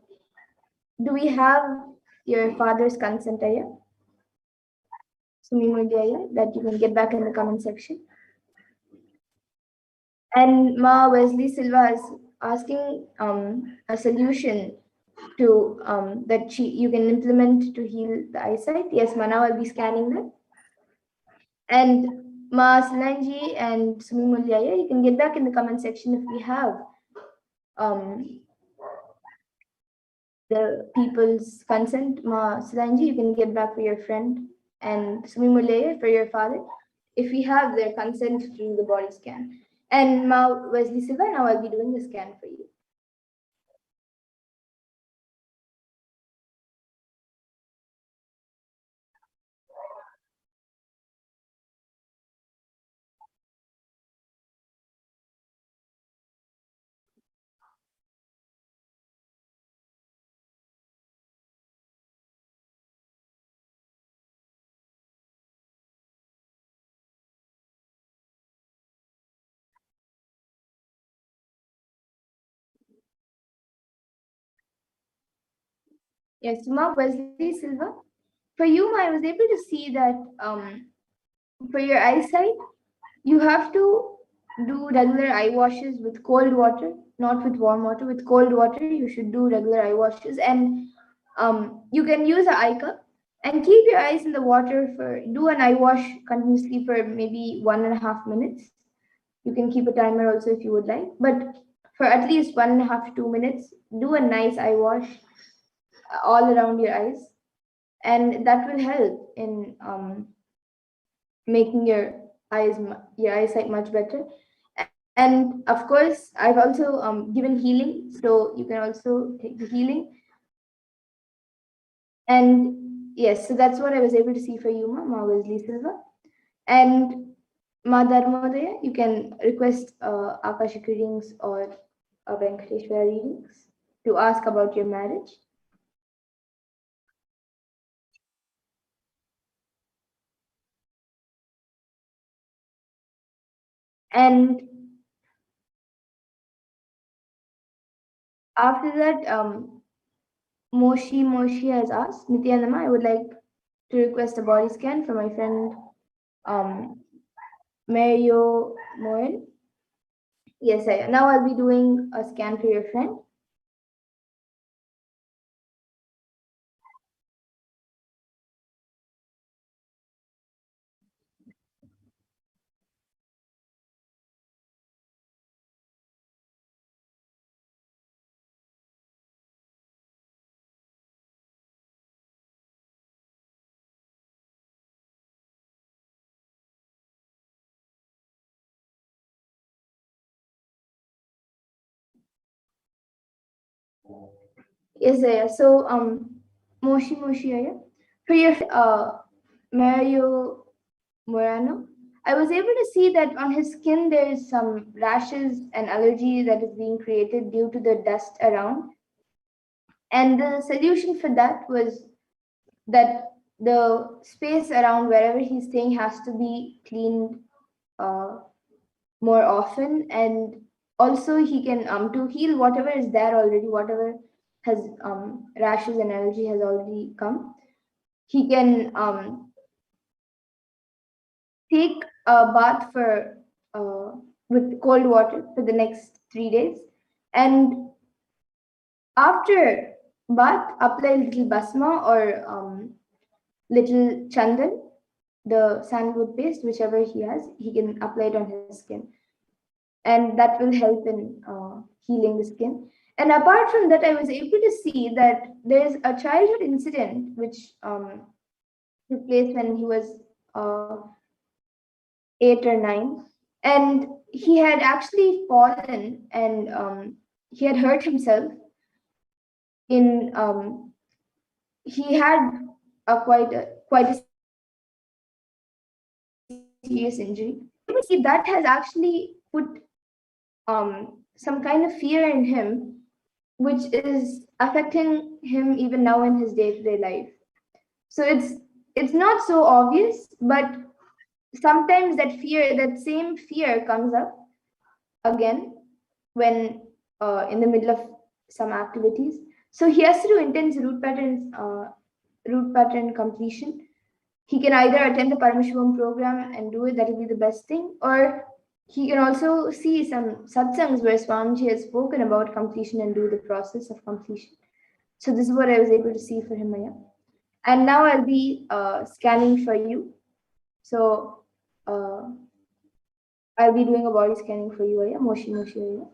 do we have your father's consent, Aya? That you can get back in the comment section. And Ma Wesley Silva is asking a solution to that you can implement to heal the eyesight. Yes, Ma, now I'll be scanning that. And Ma Solange and Sumi Mulyaya, you can get back in the comment section if we have the people's consent. Ma Solange, you can get back for your friend, and Sumi Mulyaya for your father. if we have their consent to do the body scan. And Ma Wesley Silva, now I'll be doing the scan for you. Yes, Ma Wesley Silva. For you, Ma, I was able to see that for your eyesight, you have to do regular eye washes with cold water, not with warm water. With cold water, you should do regular eye washes, and you can use an eye cup and keep your eyes in the water for do an eye wash continuously for maybe 1.5 minutes. You can keep a timer also if you would like, but for at least 1.5 to 2 minutes, do a nice eye wash all around your eyes, and that will help in making your eyesight much better. And of course, I've also given healing, so you can also take the healing. And yes, so that's what I was able to see for you, Ma Wesley Silva. And Ma Dharmodaya, you can request Akashic readings or Venkateshwara readings to ask about your marriage. And after that, Moshi has asked, Nithyananda, I would like to request a body scan for my friend Mario Moen. Yes, now I'll be doing a scan for your friend. Yes, Aya. So, Moshi, Aya. For your Mario Morano, I was able to see that on his skin there is some rashes and allergy that is being created due to the dust around. And the solution for that was that the space around wherever he's staying has to be cleaned uh, more often, and also he can to heal whatever is there already, whatever has rashes and allergy has already come. He can take a bath for with cold water for the next 3 days, and after bath apply little basma or little chandan, the sandalwood paste, whichever he has, he can apply it on his skin, and that will help in healing the skin. And apart from that, I was able to see that there's a childhood incident which took place when he was 8 or 9, and he had actually fallen, and he had hurt himself in he had quite a serious injury. See, that has actually put some kind of fear in him, which is affecting him even now in his day-to-day life. So it's not so obvious, but sometimes that same fear comes up again when in the middle of some activities. So he has to do intense root pattern completion. He can either attend the Paramashivoham program and do it, that will be the best thing, or he can also see some satsangs where Swamiji has spoken about completion and do the process of completion. So this is what I was able to see for him, Maya. And now I'll be scanning for you. So I'll be doing a body scanning for you, Aya. Moshi, Aya.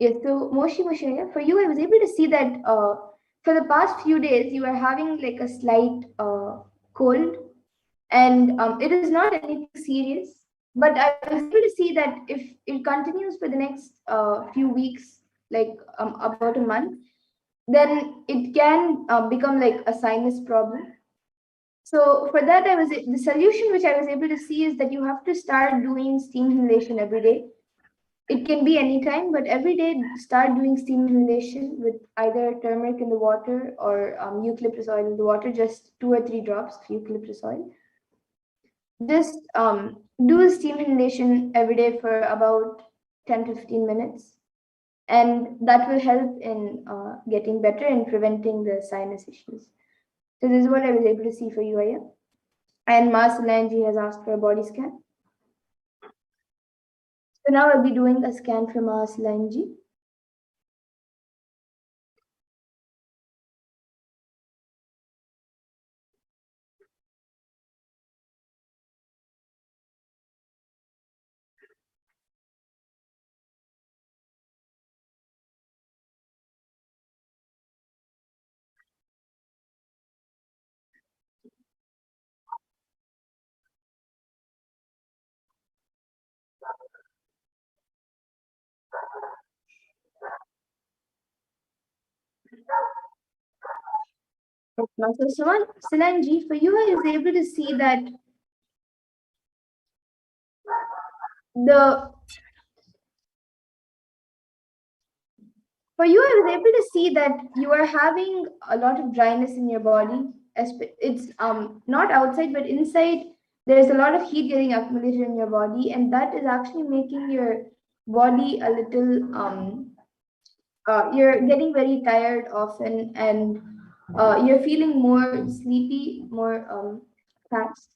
Yes, so Moshi Moshaya, for you, I was able to see that for the past few days, you are having like a slight cold, and it is not anything serious. But I was able to see that if it continues for the next few weeks, like about a month, then it can become like a sinus problem. So for that, the solution which I was able to see is that you have to start doing steam inhalation every day. It can be anytime, but every day start doing steam inhalation with either turmeric in the water or eucalyptus oil in the water, just 2 or 3 drops of eucalyptus oil. Just do steam inhalation every day for about 10 to 15 minutes. And that will help in getting better and preventing the sinus issues. So this is what I was able to see for you, Aya. And Mars Solangi has asked for a body scan. So now I'll be doing a scan for Mars Solangi. So Solangi, for you, I was able to see that the for you, I was able to see that you are having a lot of dryness in your body. It's not outside, but inside. There's a lot of heat getting accumulated in your body, and that is actually making your body a little you're getting very tired often, and you're feeling more sleepy, more fast,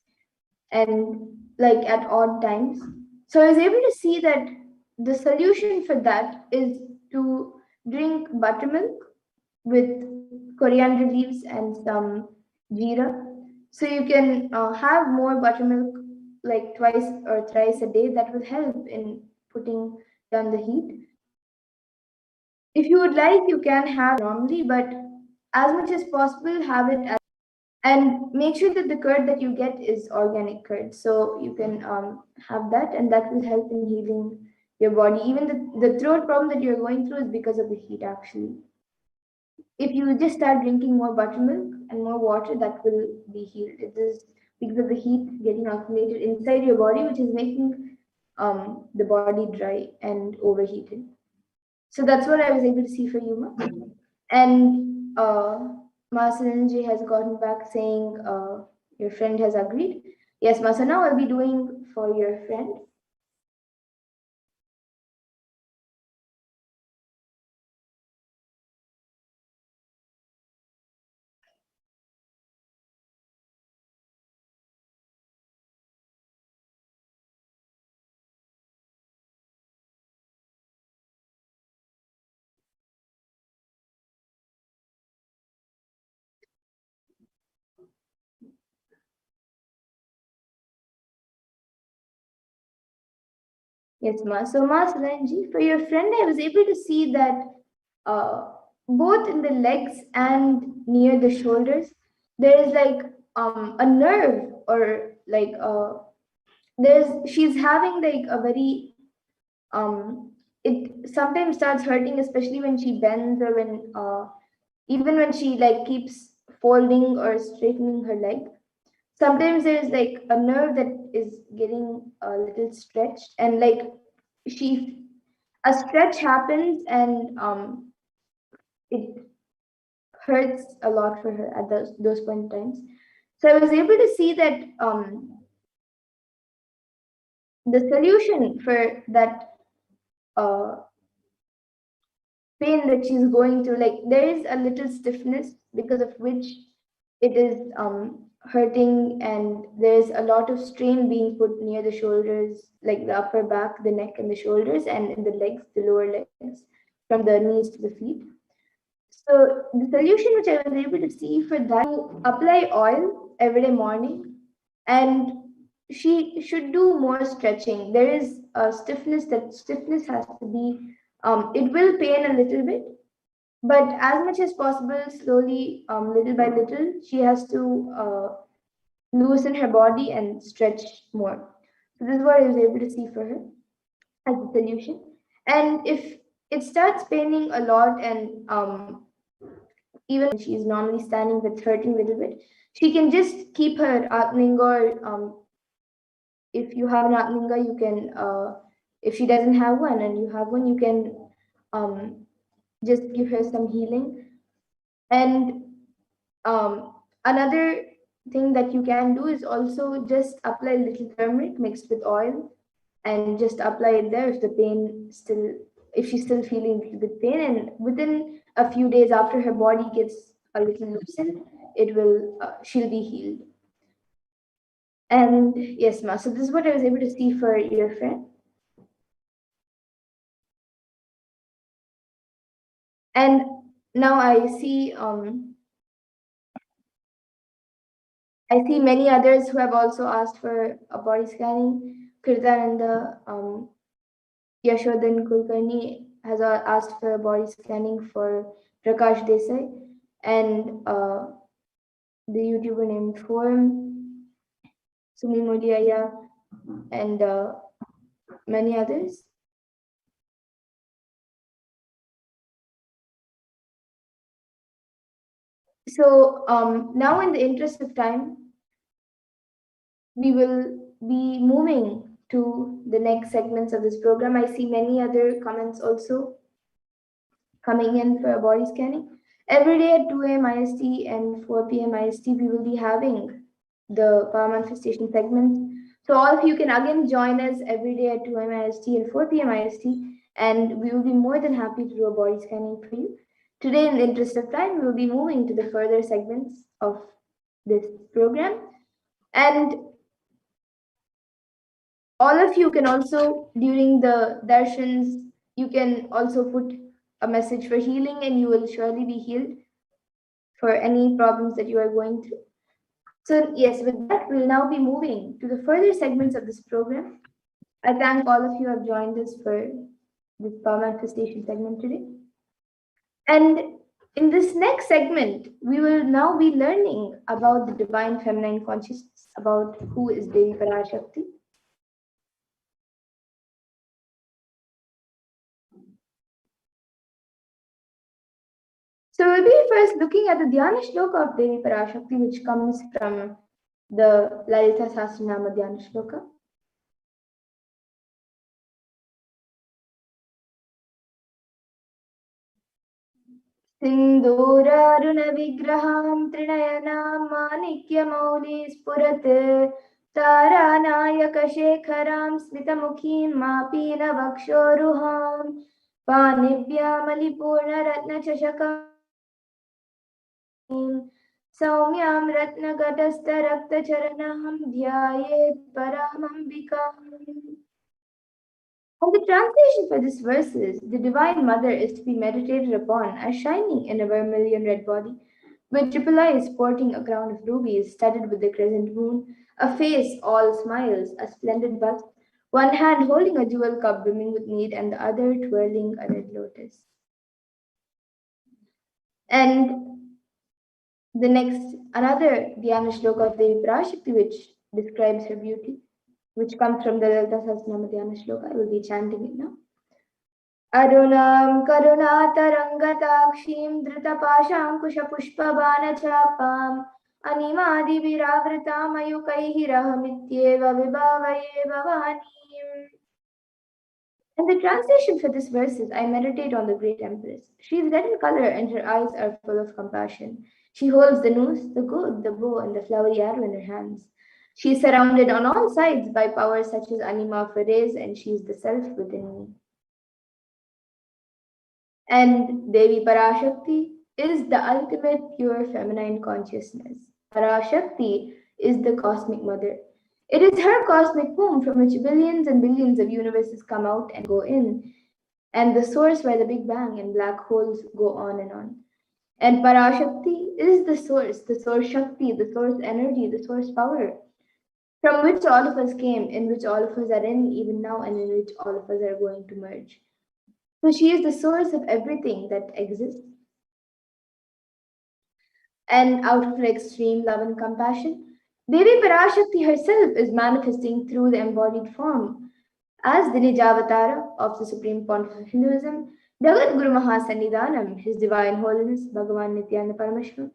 and like at odd times. So I was able to see that the solution for that is to drink buttermilk with coriander leaves and some jeera. So you can have more buttermilk like twice or thrice a day. That will help in putting down the heat. If you would like, you can have normally, but as much as possible, have it as, and make sure that the curd that you get is organic curd. So you can have that, and that will help in healing your body. Even the throat problem that you're going through is because of the heat, actually. If you just start drinking more buttermilk and more water, that will be healed. It is because of the heat getting accumulated inside your body, which is making the body dry and overheated. So that's what I was able to see for you, Ma. And Masanji has gotten back saying your friend has agreed. Yes, Masa, now I'll be doing for your friend. Yes, Ma. So, Masanji, for your friend, I was able to see that both in the legs and near the shoulders, there is like a nerve or like she's having like a very it sometimes starts hurting, especially when she bends or when even when she like keeps folding or straightening her leg. Sometimes there's like a nerve that is getting a little stretched, and like she a stretch happens, and it hurts a lot for her at those point in times. So I was able to see that the solution for that uh, pain that she's going through, like there is a little stiffness because of which it is hurting, and there's a lot of strain being put near the shoulders, like the upper back, the neck, and the shoulders, and in the legs, the lower legs, from the knees to the feet. So the solution which I was able to see for that, to apply oil every morning, and she should do more stretching. There is a stiffness, that stiffness has to be, it will pain a little bit, but as much as possible, slowly, little by little, she has to loosen her body and stretch more. So this is what I was able to see for her as a solution. And if it starts paining a lot, and even when she is normally standing with hurting a little bit, she can just keep her atlinga, or if you have an atlinga, you can, if she doesn't have one and you have one, you can just give her some healing. And another thing that you can do is also just apply a little turmeric mixed with oil, and just apply it there if the pain still, if she's still feeling a little bit pain, and within a few days after her body gets a little loosened, it will, she'll be healed. And yes, ma, so this is what I was able to see for your friend. And now I see many others who have also asked for a body scanning. Kirtananda, Yashodan Kulkarni has asked for a body scanning for Prakash Desai, and the YouTuber named Forum, Sumi Modiaya, and many others. So now, in the interest of time, we will be moving to the next segments of this program. I see many other comments also coming in for a body scanning. Every day at 2 a.m. IST and 4 p.m. IST, we will be having the power manifestation segments. So all of you can again join us every day at 2 a.m. IST and 4 p.m. IST, and we will be more than happy to do a body scanning for you. Today, in the interest of time, we will be moving to the further segments of this program. And all of you can also, during the darshans, you can also put a message for healing, and you will surely be healed for any problems that you are going through. So yes, with that, we'll now be moving to the further segments of this program. I thank all of you who have joined us for this power manifestation segment today. And in this next segment, we will now be learning about the divine feminine consciousness, about who is Devi Parashakti. So we'll be first looking at the Dhyana Shloka of Devi Parashakti, which comes from the Lalita Sahasranama Dhyana Shloka. सिन्दूरारुण विग्रहां त्रिनयनां माणिक्यमौलि स्फुरत् तारानायकशेखरां स्मितमुखीं मापीनवक्षोरुहां पाणिभ्यामलिपूर्णरत्नचषकां सौम्यां रत्नघटस्थरक्तचरणां ध्यायेत् परामम्बिकाम्. And the translation for this verse is, the Divine Mother is to be meditated upon as shining in a vermilion red body, with triple eyes sporting a crown of rubies studded with the crescent moon, a face all smiles, a splendid bust, one hand holding a jewel cup brimming with mead, and the other twirling a red lotus. And the next, another Dhyana Shloka of Devi Parashakti, which describes her beauty, which comes from the Lalita Sahasranama Dhyana Shloka. I will be chanting it now. Arunam karunatarangataakshim dhritapaashankushpushpabanachapam animadiviravritam ayukaihi vibhavaye bhavanim. And the translation for this verse is, I meditate on the great empress. She is red in color and her eyes are full of compassion. She holds the noose, the gourd, the bow, and the flowery arrow in her hands. She is surrounded on all sides by powers such as Anima Ferez, and she is the self within me. And Devi Parashakti is the ultimate pure feminine consciousness. Parashakti is the cosmic mother. It is her cosmic womb from which billions and billions of universes come out and go in, and the source where the Big Bang and black holes go on and on. And Parashakti is the source Shakti, the source energy, the source power, from which all of us came, in which all of us are in even now, and in which all of us are going to merge. So she is the source of everything that exists. And out of her extreme love and compassion, Devi Parashakti herself is manifesting through the embodied form as the Nijavatara of the Supreme Pontiff of Hinduism, Jagat Guru Mahasannidhanam, His Divine Holiness Bhagavan Nithyananda Paramashivam,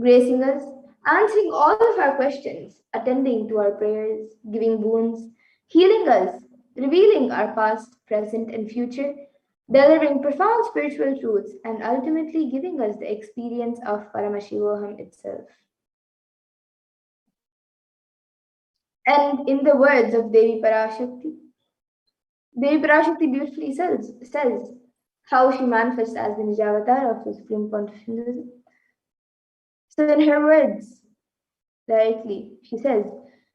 gracing us, answering all of our questions, attending to our prayers, giving boons, healing us, revealing our past, present, and future, delivering profound spiritual truths, and ultimately giving us the experience of Paramashivoham itself. And in the words of Devi Parashakti beautifully says how she manifests as the Nijavatar of the Supreme Pontiff of Hinduism. So in her words, directly, she says,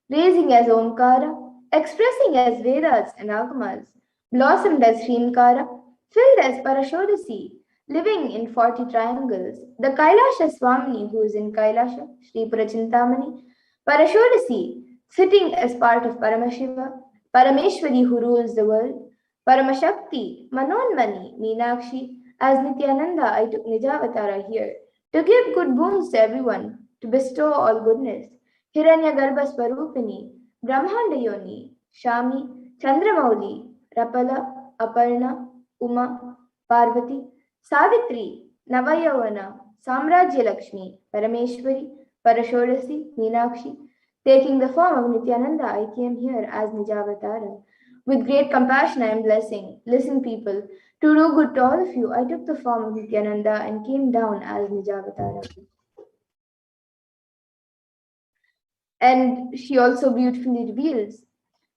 raising as Omkara, expressing as Vedas and Agamas, blossomed as Shrinkara, filled as Parashodasi, living in 40 triangles, the Kailasha Swamini who is in Kailasha, Sri Purachintamani, Parashodasi, sitting as part of Paramashiva, Parameshwari who rules the world, Paramashakti, Manonmani, Meenakshi, as Nithyananda I took Nijavatara here, to give good boons to everyone, to bestow all goodness. Hiranyagarbha Swarupini, Brahmanda Yoni, Shami, Chandramauli, Rapala, Aparna, Uma, Parvati, Savitri, Navayavana, Samrajya Lakshmi, Parameshwari, Parashodasi, Meenakshi, taking the form of Nithyananda, I came here as Nijavatara. With great compassion I am blessing. Listen, people, to do good to all of you, I took the form of Nithyananda and came down as Nijavatara. And she also beautifully reveals,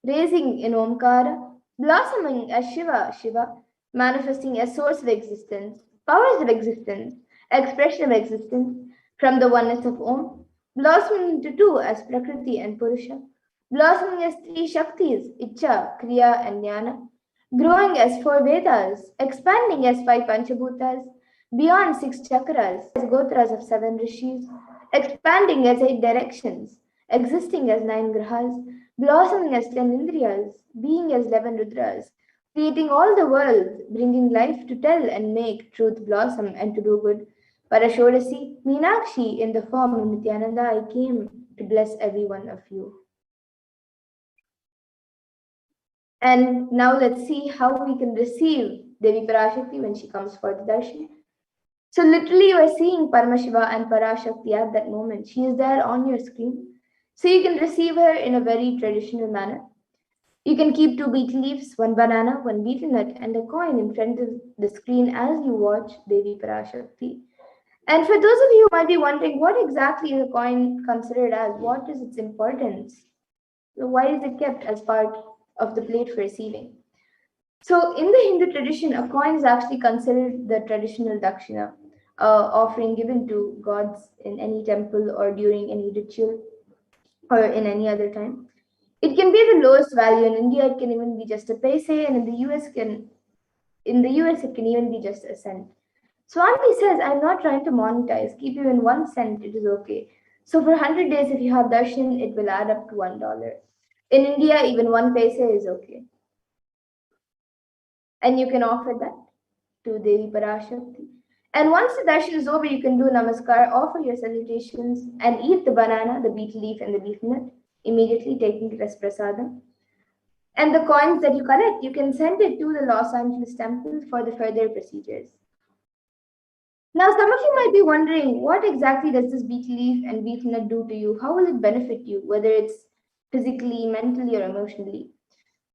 raising in Omkara, blossoming as Shiva, manifesting as source of existence, powers of existence, expression of existence, from the oneness of Om, blossoming into two as Prakriti and Purusha, blossoming as three Shaktis, Icha, Kriya, and Jnana, growing as four Vedas, expanding as five Panchabhutas, beyond six chakras, as Gotras of seven Rishis, expanding as eight directions, existing as nine Grahas, blossoming as 10 Indriyas, being as 11 Rudras, creating all the worlds, bringing life to tell and make truth blossom and to do good. Parashodasi, Meenakshi, in the form of Nithyananda, I came to bless every one of you. And now let's see how we can receive Devi Parashakti when she comes for the darshan. So literally you are seeing Paramashiva and Parashakti at that moment. She is there on your screen. So you can receive her in a very traditional manner. You can keep two betel leaves, one banana, one betel nut, and a coin in front of the screen as you watch Devi Parashakti. And for those of you who might be wondering, what exactly is a coin considered as? What is its importance? Why is it kept as part of the plate for receiving? So in the Hindu tradition, a coin is actually considered the traditional dakshina, offering given to gods in any temple or during any ritual or in any other time. It can be the lowest value. In India, it can even be just a paise, and in the US it can even be just a cent. Swami says, I'm not trying to monetize. Keep even 1 cent, it is okay. So for 100 days, if you have darshan, it will add up to $1. In India, even 1 paise is okay. And you can offer that to Devi Parashakti. And once the darshan is over, you can do namaskar, offer your salutations, and eat the banana, the betel leaf, and the betel nut, immediately taking it as prasadam. And the coins that you collect, you can send it to the Los Angeles temple for the further procedures. Now, some of you might be wondering, what exactly does this betel leaf and betel nut do to you? How will it benefit you, whether it's physically, mentally, or emotionally?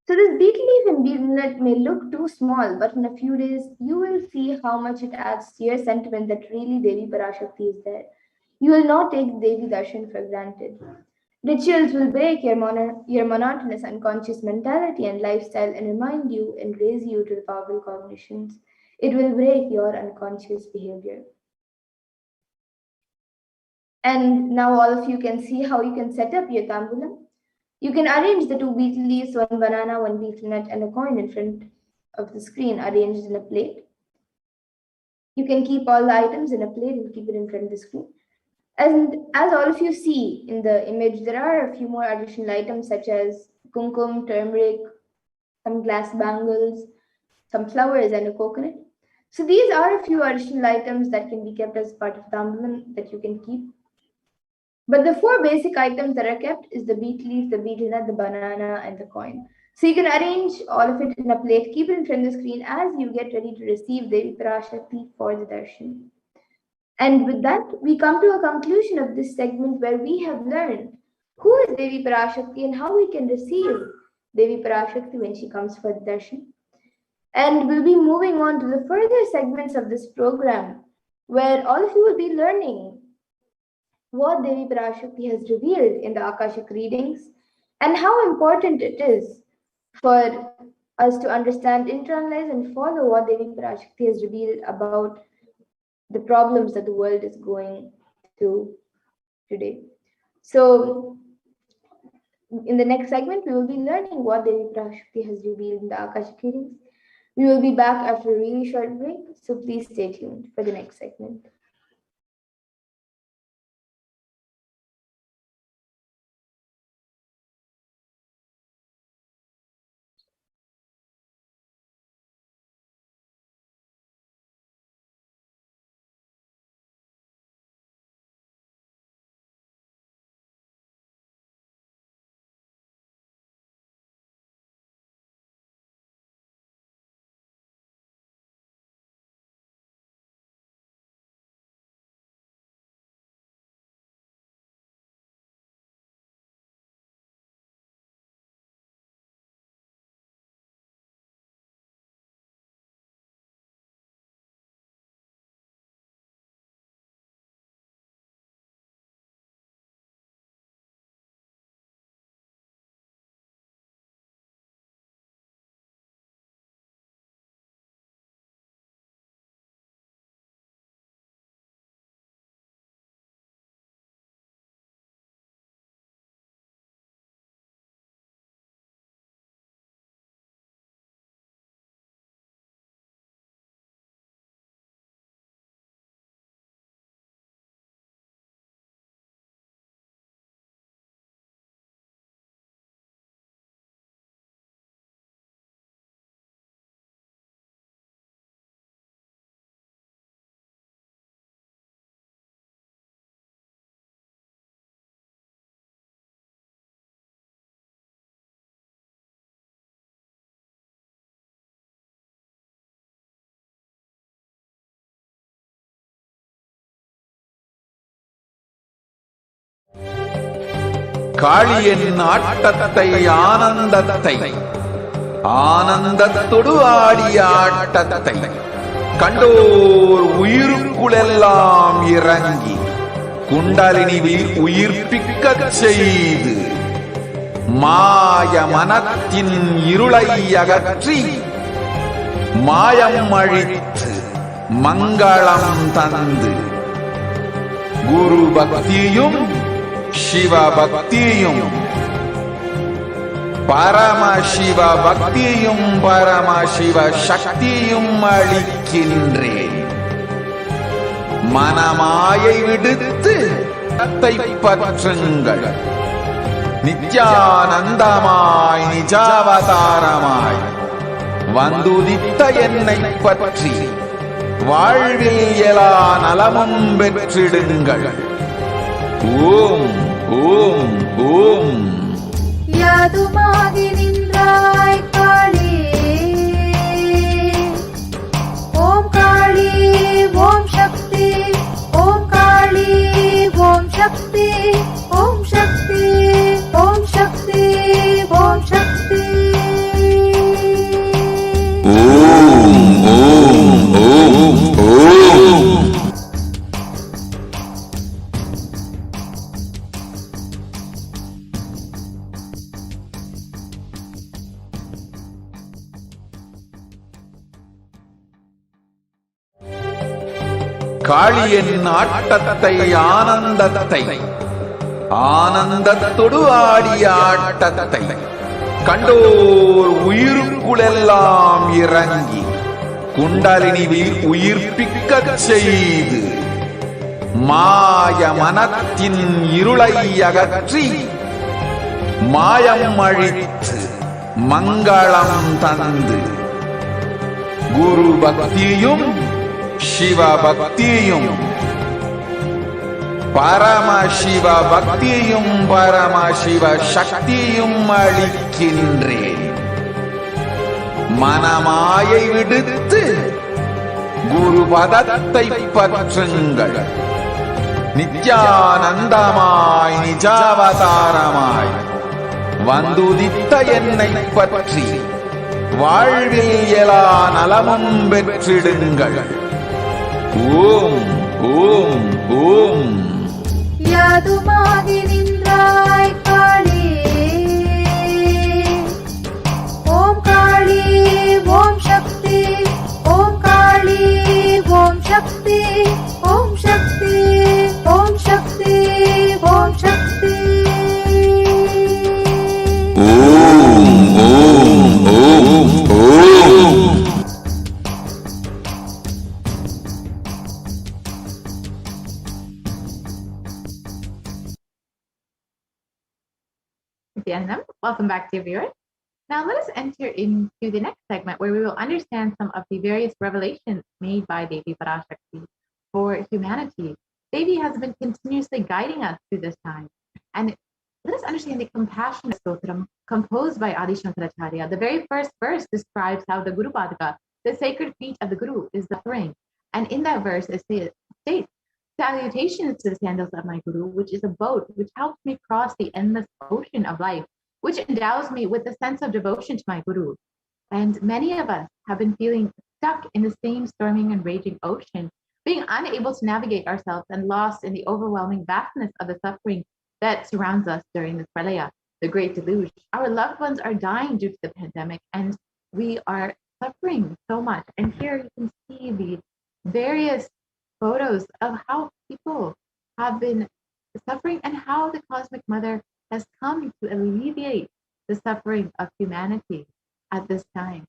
So this betel leaf and betel nut may look too small, but in a few days, you will see how much it adds to your sentiment that really Devi Parashakti is there. You will not take Devi Darshan for granted. Rituals will break your monotonous unconscious mentality and lifestyle and remind you and raise you to the powerful cognitions. It will break your unconscious behavior. And now all of you can see how you can set up your tambulam. You can arrange the two betel leaves, one banana, one betel nut, and a coin in front of the screen arranged in a plate. You can keep all the items in a plate and keep it in front of the screen. And as all of you see in the image, there are a few more additional items such as kumkum, turmeric, some glass bangles, some flowers, and a coconut. So these are a few additional items that can be kept as part of the ambalan that you can keep. But the four basic items that are kept is the beet leaf, the betel nut, the banana, and the coin. So you can arrange all of it in a plate, keep it in front of the screen as you get ready to receive Devi Parashakti for the darshan. And with that, we come to a conclusion of this segment where we have learned who is Devi Parashakti and how we can receive Devi Parashakti when she comes for the darshan. And we'll be moving on to the further segments of this program where all of you will be learning what Devi Parashakti has revealed in the Akashic readings and how important it is for us to understand, internalize, and follow what Devi Parashakti has revealed about the problems that the world is going through today. So, in the next segment, we will be learning what Devi Parashakti has revealed in the Akashic readings. We will be back after a really short break, so please stay tuned for the next segment. காளியின் ஆட்டத்தை ஆனந்தத்தை ஆனந்தத்தொடு ஆடிய ஆட்டத்தை கண்டோர் உயிருக்குளெல்லாம் இறங்கி குண்டலினி உயிர்ப்பிக்கச் செய்து மாய மனத்தின் இருளை அகற்றி மாயம் அழித்து மங்களம் தந்து குரு பக்தியும் சிவ பக்தியும் பரமசிவ பக்தியும் பரமசிவ சக்தியும் அளிக்கின்றேன். மனமாயை விடுத்து தத்தை பற்றுங்கள். நித்யானந்தமாய் நிஜாவதாரமாய் வந்துதித்த என்னை பற்றி வாழ்வில் எல்லா நலமும் பெற்றிடுங்கள். ஓம் ஓம் ஓம். யாதுமாகி நின்றாய் காளி, ஓம் காளி ஓம் சக்தி, ஓம் காளி ஓம் சக்தி, ஓம் சக்தி ஓம் சக்தி ஓம் சக்தி. ஓம் ஓம் ஓம் ஓம். காளியின் ஆட்டத்தை ஆனந்தத்தை ஆனந்தத்தொடு ஆடிய ஆட்டத்தை கண்டோர் உயிருக்குளெல்லாம் இறங்கி குண்டலினிவில் உயிர்ப்பிக்கச் செய்து மாய மனத்தின் இருளை அகற்றி மாயம் அழித்து மங்களம் தந்து குரு பக்தியும் சிவ பக்தியும் பரமசிவ பக்தியும் பரமசிவ சக்தியும் அளிக்கின்றேன். மனமாயை விடுத்து குரு பதத்தை பற்றுங்கள். நித்யானந்தமாய் நிஜாவதாரமாய் வந்துதித்த என்னை பற்றி வாழ்வில் எல்லா நலமும் பெற்றிடுங்கள். ஓம் ஓம் ஓம். யாதுமாகி நின்றாய் காளி, ஓம் காளி ஓம் சக்தி, ஓம் காளி ஓம் சக்தி, ஓம் சக்தி ஓம் சக்தி ஓம் சக்தி. ஓம் ஓம் ஓம் ஓம். Nithyanandam, welcome back to viewers. Now let us enter into the next segment where we will understand some of the various revelations made by Devi Parashakti for humanity. Devi has been continuously guiding us through this time. And let us understand the compassion stotram composed by Adi Shankaracharya. The very first verse describes how the Guru Padaka, the sacred feet of the Guru, is suffering. And in that verse it states, salutations to the sandals of my Guru, which is a boat which helps me cross the endless ocean of life, which endows me with a sense of devotion to my Guru. And many of us have been feeling stuck in the same storming and raging ocean, being unable to navigate ourselves and lost in the overwhelming vastness of the suffering that surrounds us during this pralaya, the great deluge. Our loved ones are dying due to the pandemic, and we are suffering so much. And here you can see the various photos of how people have been suffering and how the Cosmic Mother has come to alleviate the suffering of humanity at this time.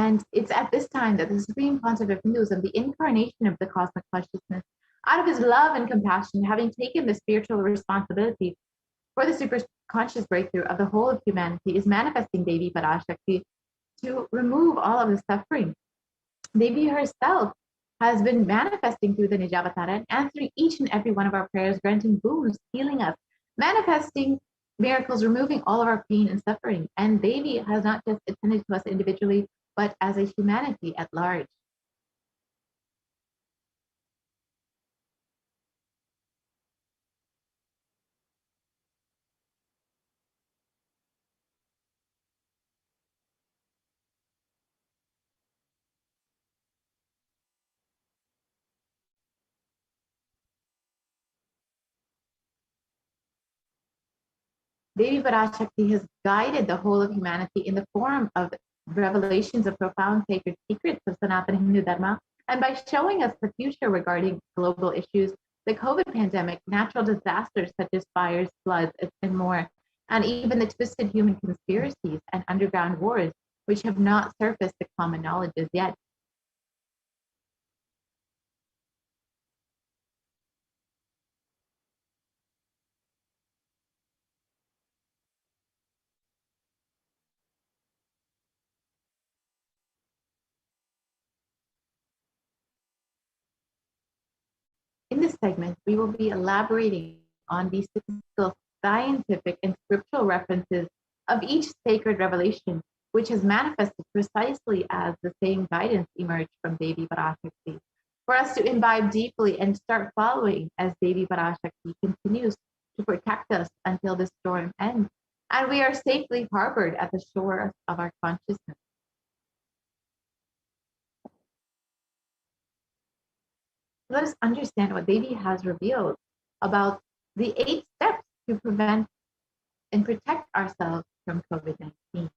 And it's at this time that the Supreme Concept of Hinduism, the incarnation of the cosmic consciousness, out of his love and compassion, having taken the spiritual responsibility for the super conscious breakthrough of the whole of humanity, is manifesting Devi Parashakti to remove all of the suffering. Devi herself has been manifesting through the Nijavatara and answering each and every one of our prayers, granting boons, healing us, manifesting miracles, removing all of our pain and suffering. And Devi has not just attended to us individually, but as a humanity at large. Devi Parashakti has guided the whole of humanity in the form of revelations of profound sacred secrets of Sanatana Hindu Dharma, and by showing us the future regarding global issues, the COVID pandemic, natural disasters such as fires, floods, and more, and even the twisted human conspiracies and underground wars, which have not surfaced to common knowledge as yet. In this segment, we will be elaborating on the statistical, scientific, and scriptural references of each sacred revelation, which has manifested precisely as the same guidance emerged from Devi Parashakti, for us to imbibe deeply and start following as Devi Parashakti continues to protect us until the storm ends, and we are safely harbored at the shore of our consciousness. Let us understand what Devi has revealed about the 8 steps to prevent and protect ourselves from COVID-19.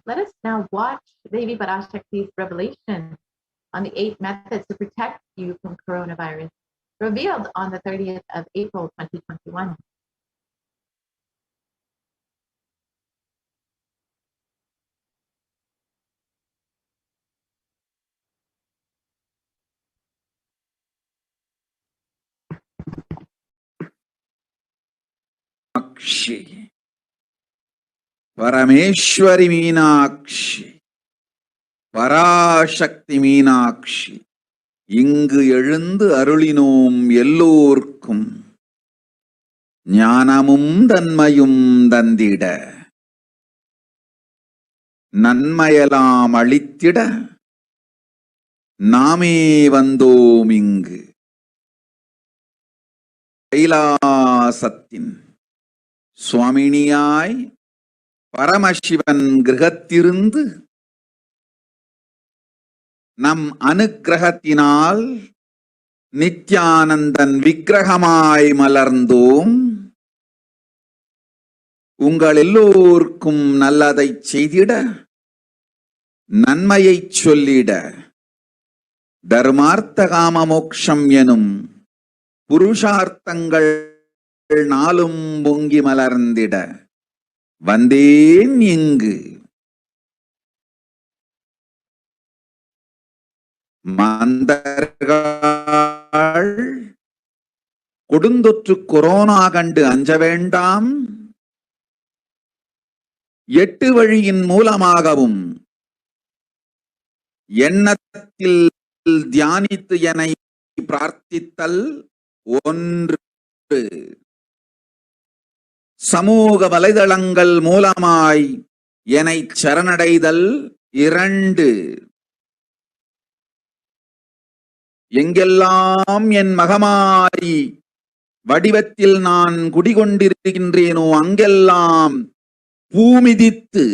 let us now watch Devi Parashakti's revelation on the 8 methods to protect you from coronavirus, revealed on the 30th of April, 2021. Meenakshi, Parameswari Meenakshi, Parasakthi Meenakshi, இங்கு எழுந்து அருளினோம் எல்லோர்க்கும் ஞானமும் தன்மையும் தந்திட, நன்மையெல்லாம் அளித்திட நாமே வந்தோம் இங்கு. கைலாசத்தின் சுவாமினியாய் பரமசிவன் கிரகத்திருந்து நம் அனுக்கிரகத்தினால் நித்யானந்தன் விக்கிரகமாய் மலர்ந்தோம். உங்கள் எல்லோருக்கும் நல்லதை செய்திட, நன்மையை சொல்லிட, தர்மார்த்த காம மோக்ஷம் எனும் புருஷார்த்தங்கள் நாளும் பொங்கி மலர்ந்திட வந்தேன் இங்கு. மாந்தர்கள் கொடுந்தொற்று கொரோனா கண்டு அஞ்ச வேண்டாம். 8 வழியின் மூலமாகவும் எண்ணத்தில் தியானித்து என்னை பிரார்த்தித்தல் 1, சமூக வலைதளங்கள் மூலமாய் என்னை சரணடைதல் 2, எங்கெல்லாம் என் மகமாரி வடிவத்தில் நான் குடிகொண்டிருக்கின்றேனோ அங்கெல்லாம் பூமிதித்து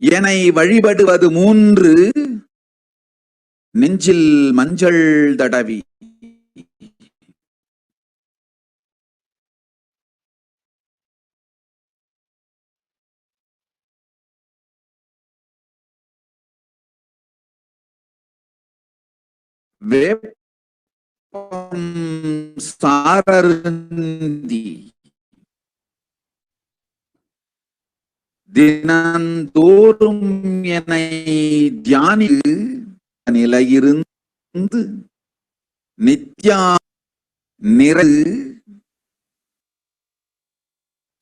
என்னை வழிபடுவது 3, நெஞ்சில் மஞ்சள் தடவி வேப்பம் சாரருந்தி தினந்தோறும் என்னை தியானி நிலையிருந்து நித்யா நிறை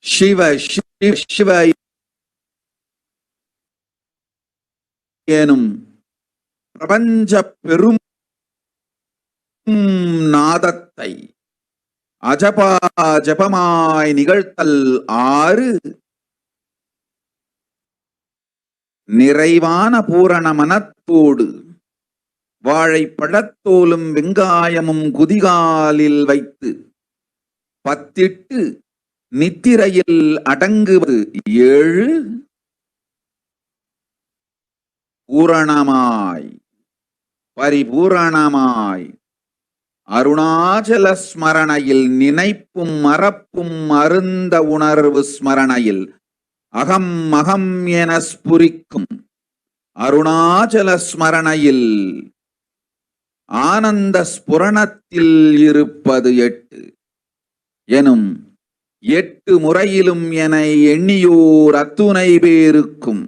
சிவ சிவ சிவ எனும் பிரபஞ்ச பெரும் நாதத்தை அஜபா ஜபமாய் நிகழ்த்தல் 6, நிறைவான பூரண மனத்தோடு வாழைப்பழத்தோலும் வெங்காயமும் குதிகாலில் வைத்து பத்திட்டு நித்திரையில் அடங்குவது 7, பூரணமாய் பரிபூரணமாய் அருணாச்சல ஸ்மரணையில் நினைப்பும் மறப்பும் அருந்த உணர்வு ஸ்மரணையில் அகம் அகம் என ஸ்புரிக்கும் அருணாச்சல ஸ்மரணையில் ஆனந்த ஸ்புரணத்தில் இருப்பது 8 எனும் 8 முறையிலும் என எண்ணியோர் அத்துணை பேருக்கும்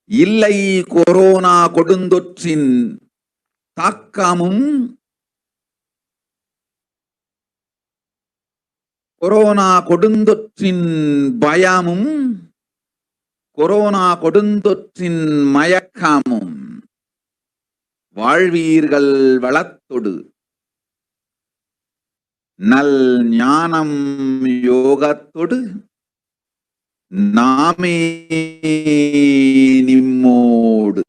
இல்லை கொரோனா கொடுந்தொற்றின் தாக்கமும் கொரோனா கொடுந்தொற்றின் பயமும் கொரோனா கொடுந்தொற்றின் மயக்கமும் வாழ்வீர்கள் வளத்தொடு நல் ஞானம் யோகத்தொடு நாமே நிம்மோடு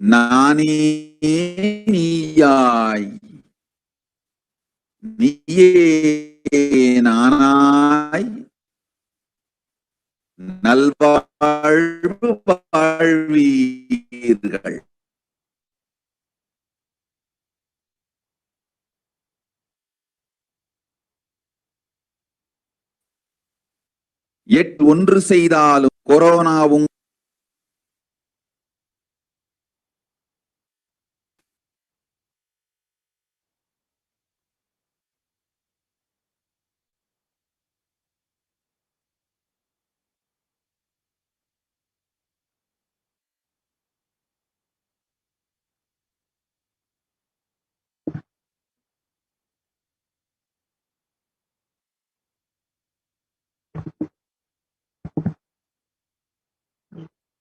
நானே நீயாய் நீயே நானாய் நல்வாழ்வு வாழ்வீர்கள். ஒன்று செய்தாலும் கொரோனாவும்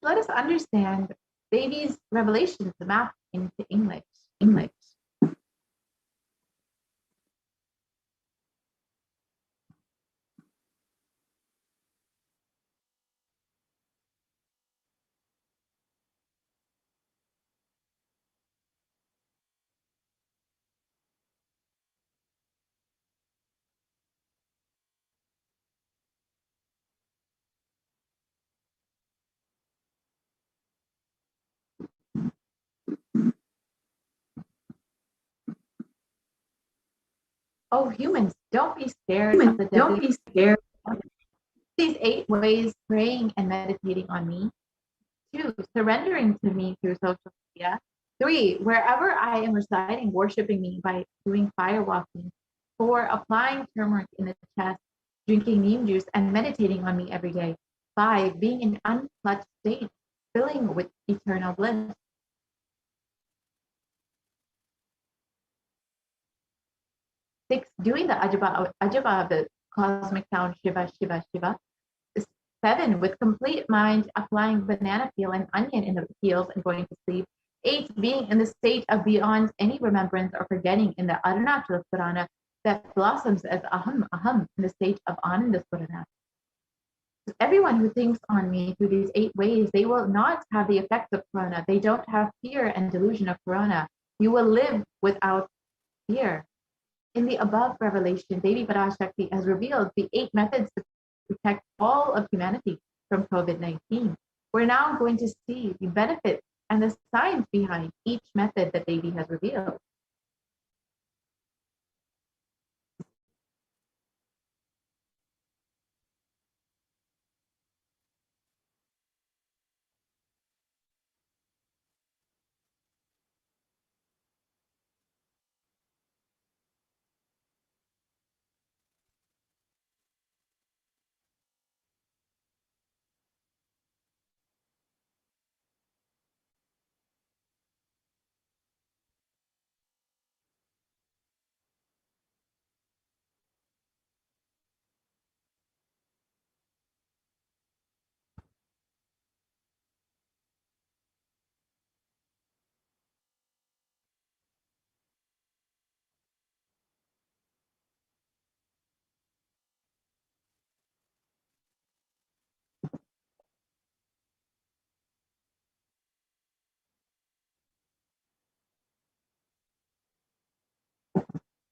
Let us understand Devi's revelations, the map into English. Oh, humans, don't be scared of the Don't deadly. be scared. These 8 ways praying and meditating on me. 2, surrendering to me through social media. 3, wherever I am residing, worshiping me by doing fire walking. 4, applying turmeric in the chest, drinking neem juice, and meditating on me every day. 5, being in unclutched state, filling with eternal bliss. 6, doing the ajaba of the cosmic sound Shiva, Shiva, Shiva. 7, with complete mind, applying banana peel and onion in the peels and going to sleep. 8, being in the state of beyond any remembrance or forgetting in the Arunachala Purana that blossoms as aham, aham in the state of Ananda Purana. Everyone who thinks on me through these 8 ways, they will not have the effects of Corona. They don't have fear and delusion of Corona. You will live without fear. In the above revelation, Devi Parashakti has revealed the 8 methods to protect all of humanity from COVID-19. We're now going to see the benefits and the science behind each method that Devi has revealed.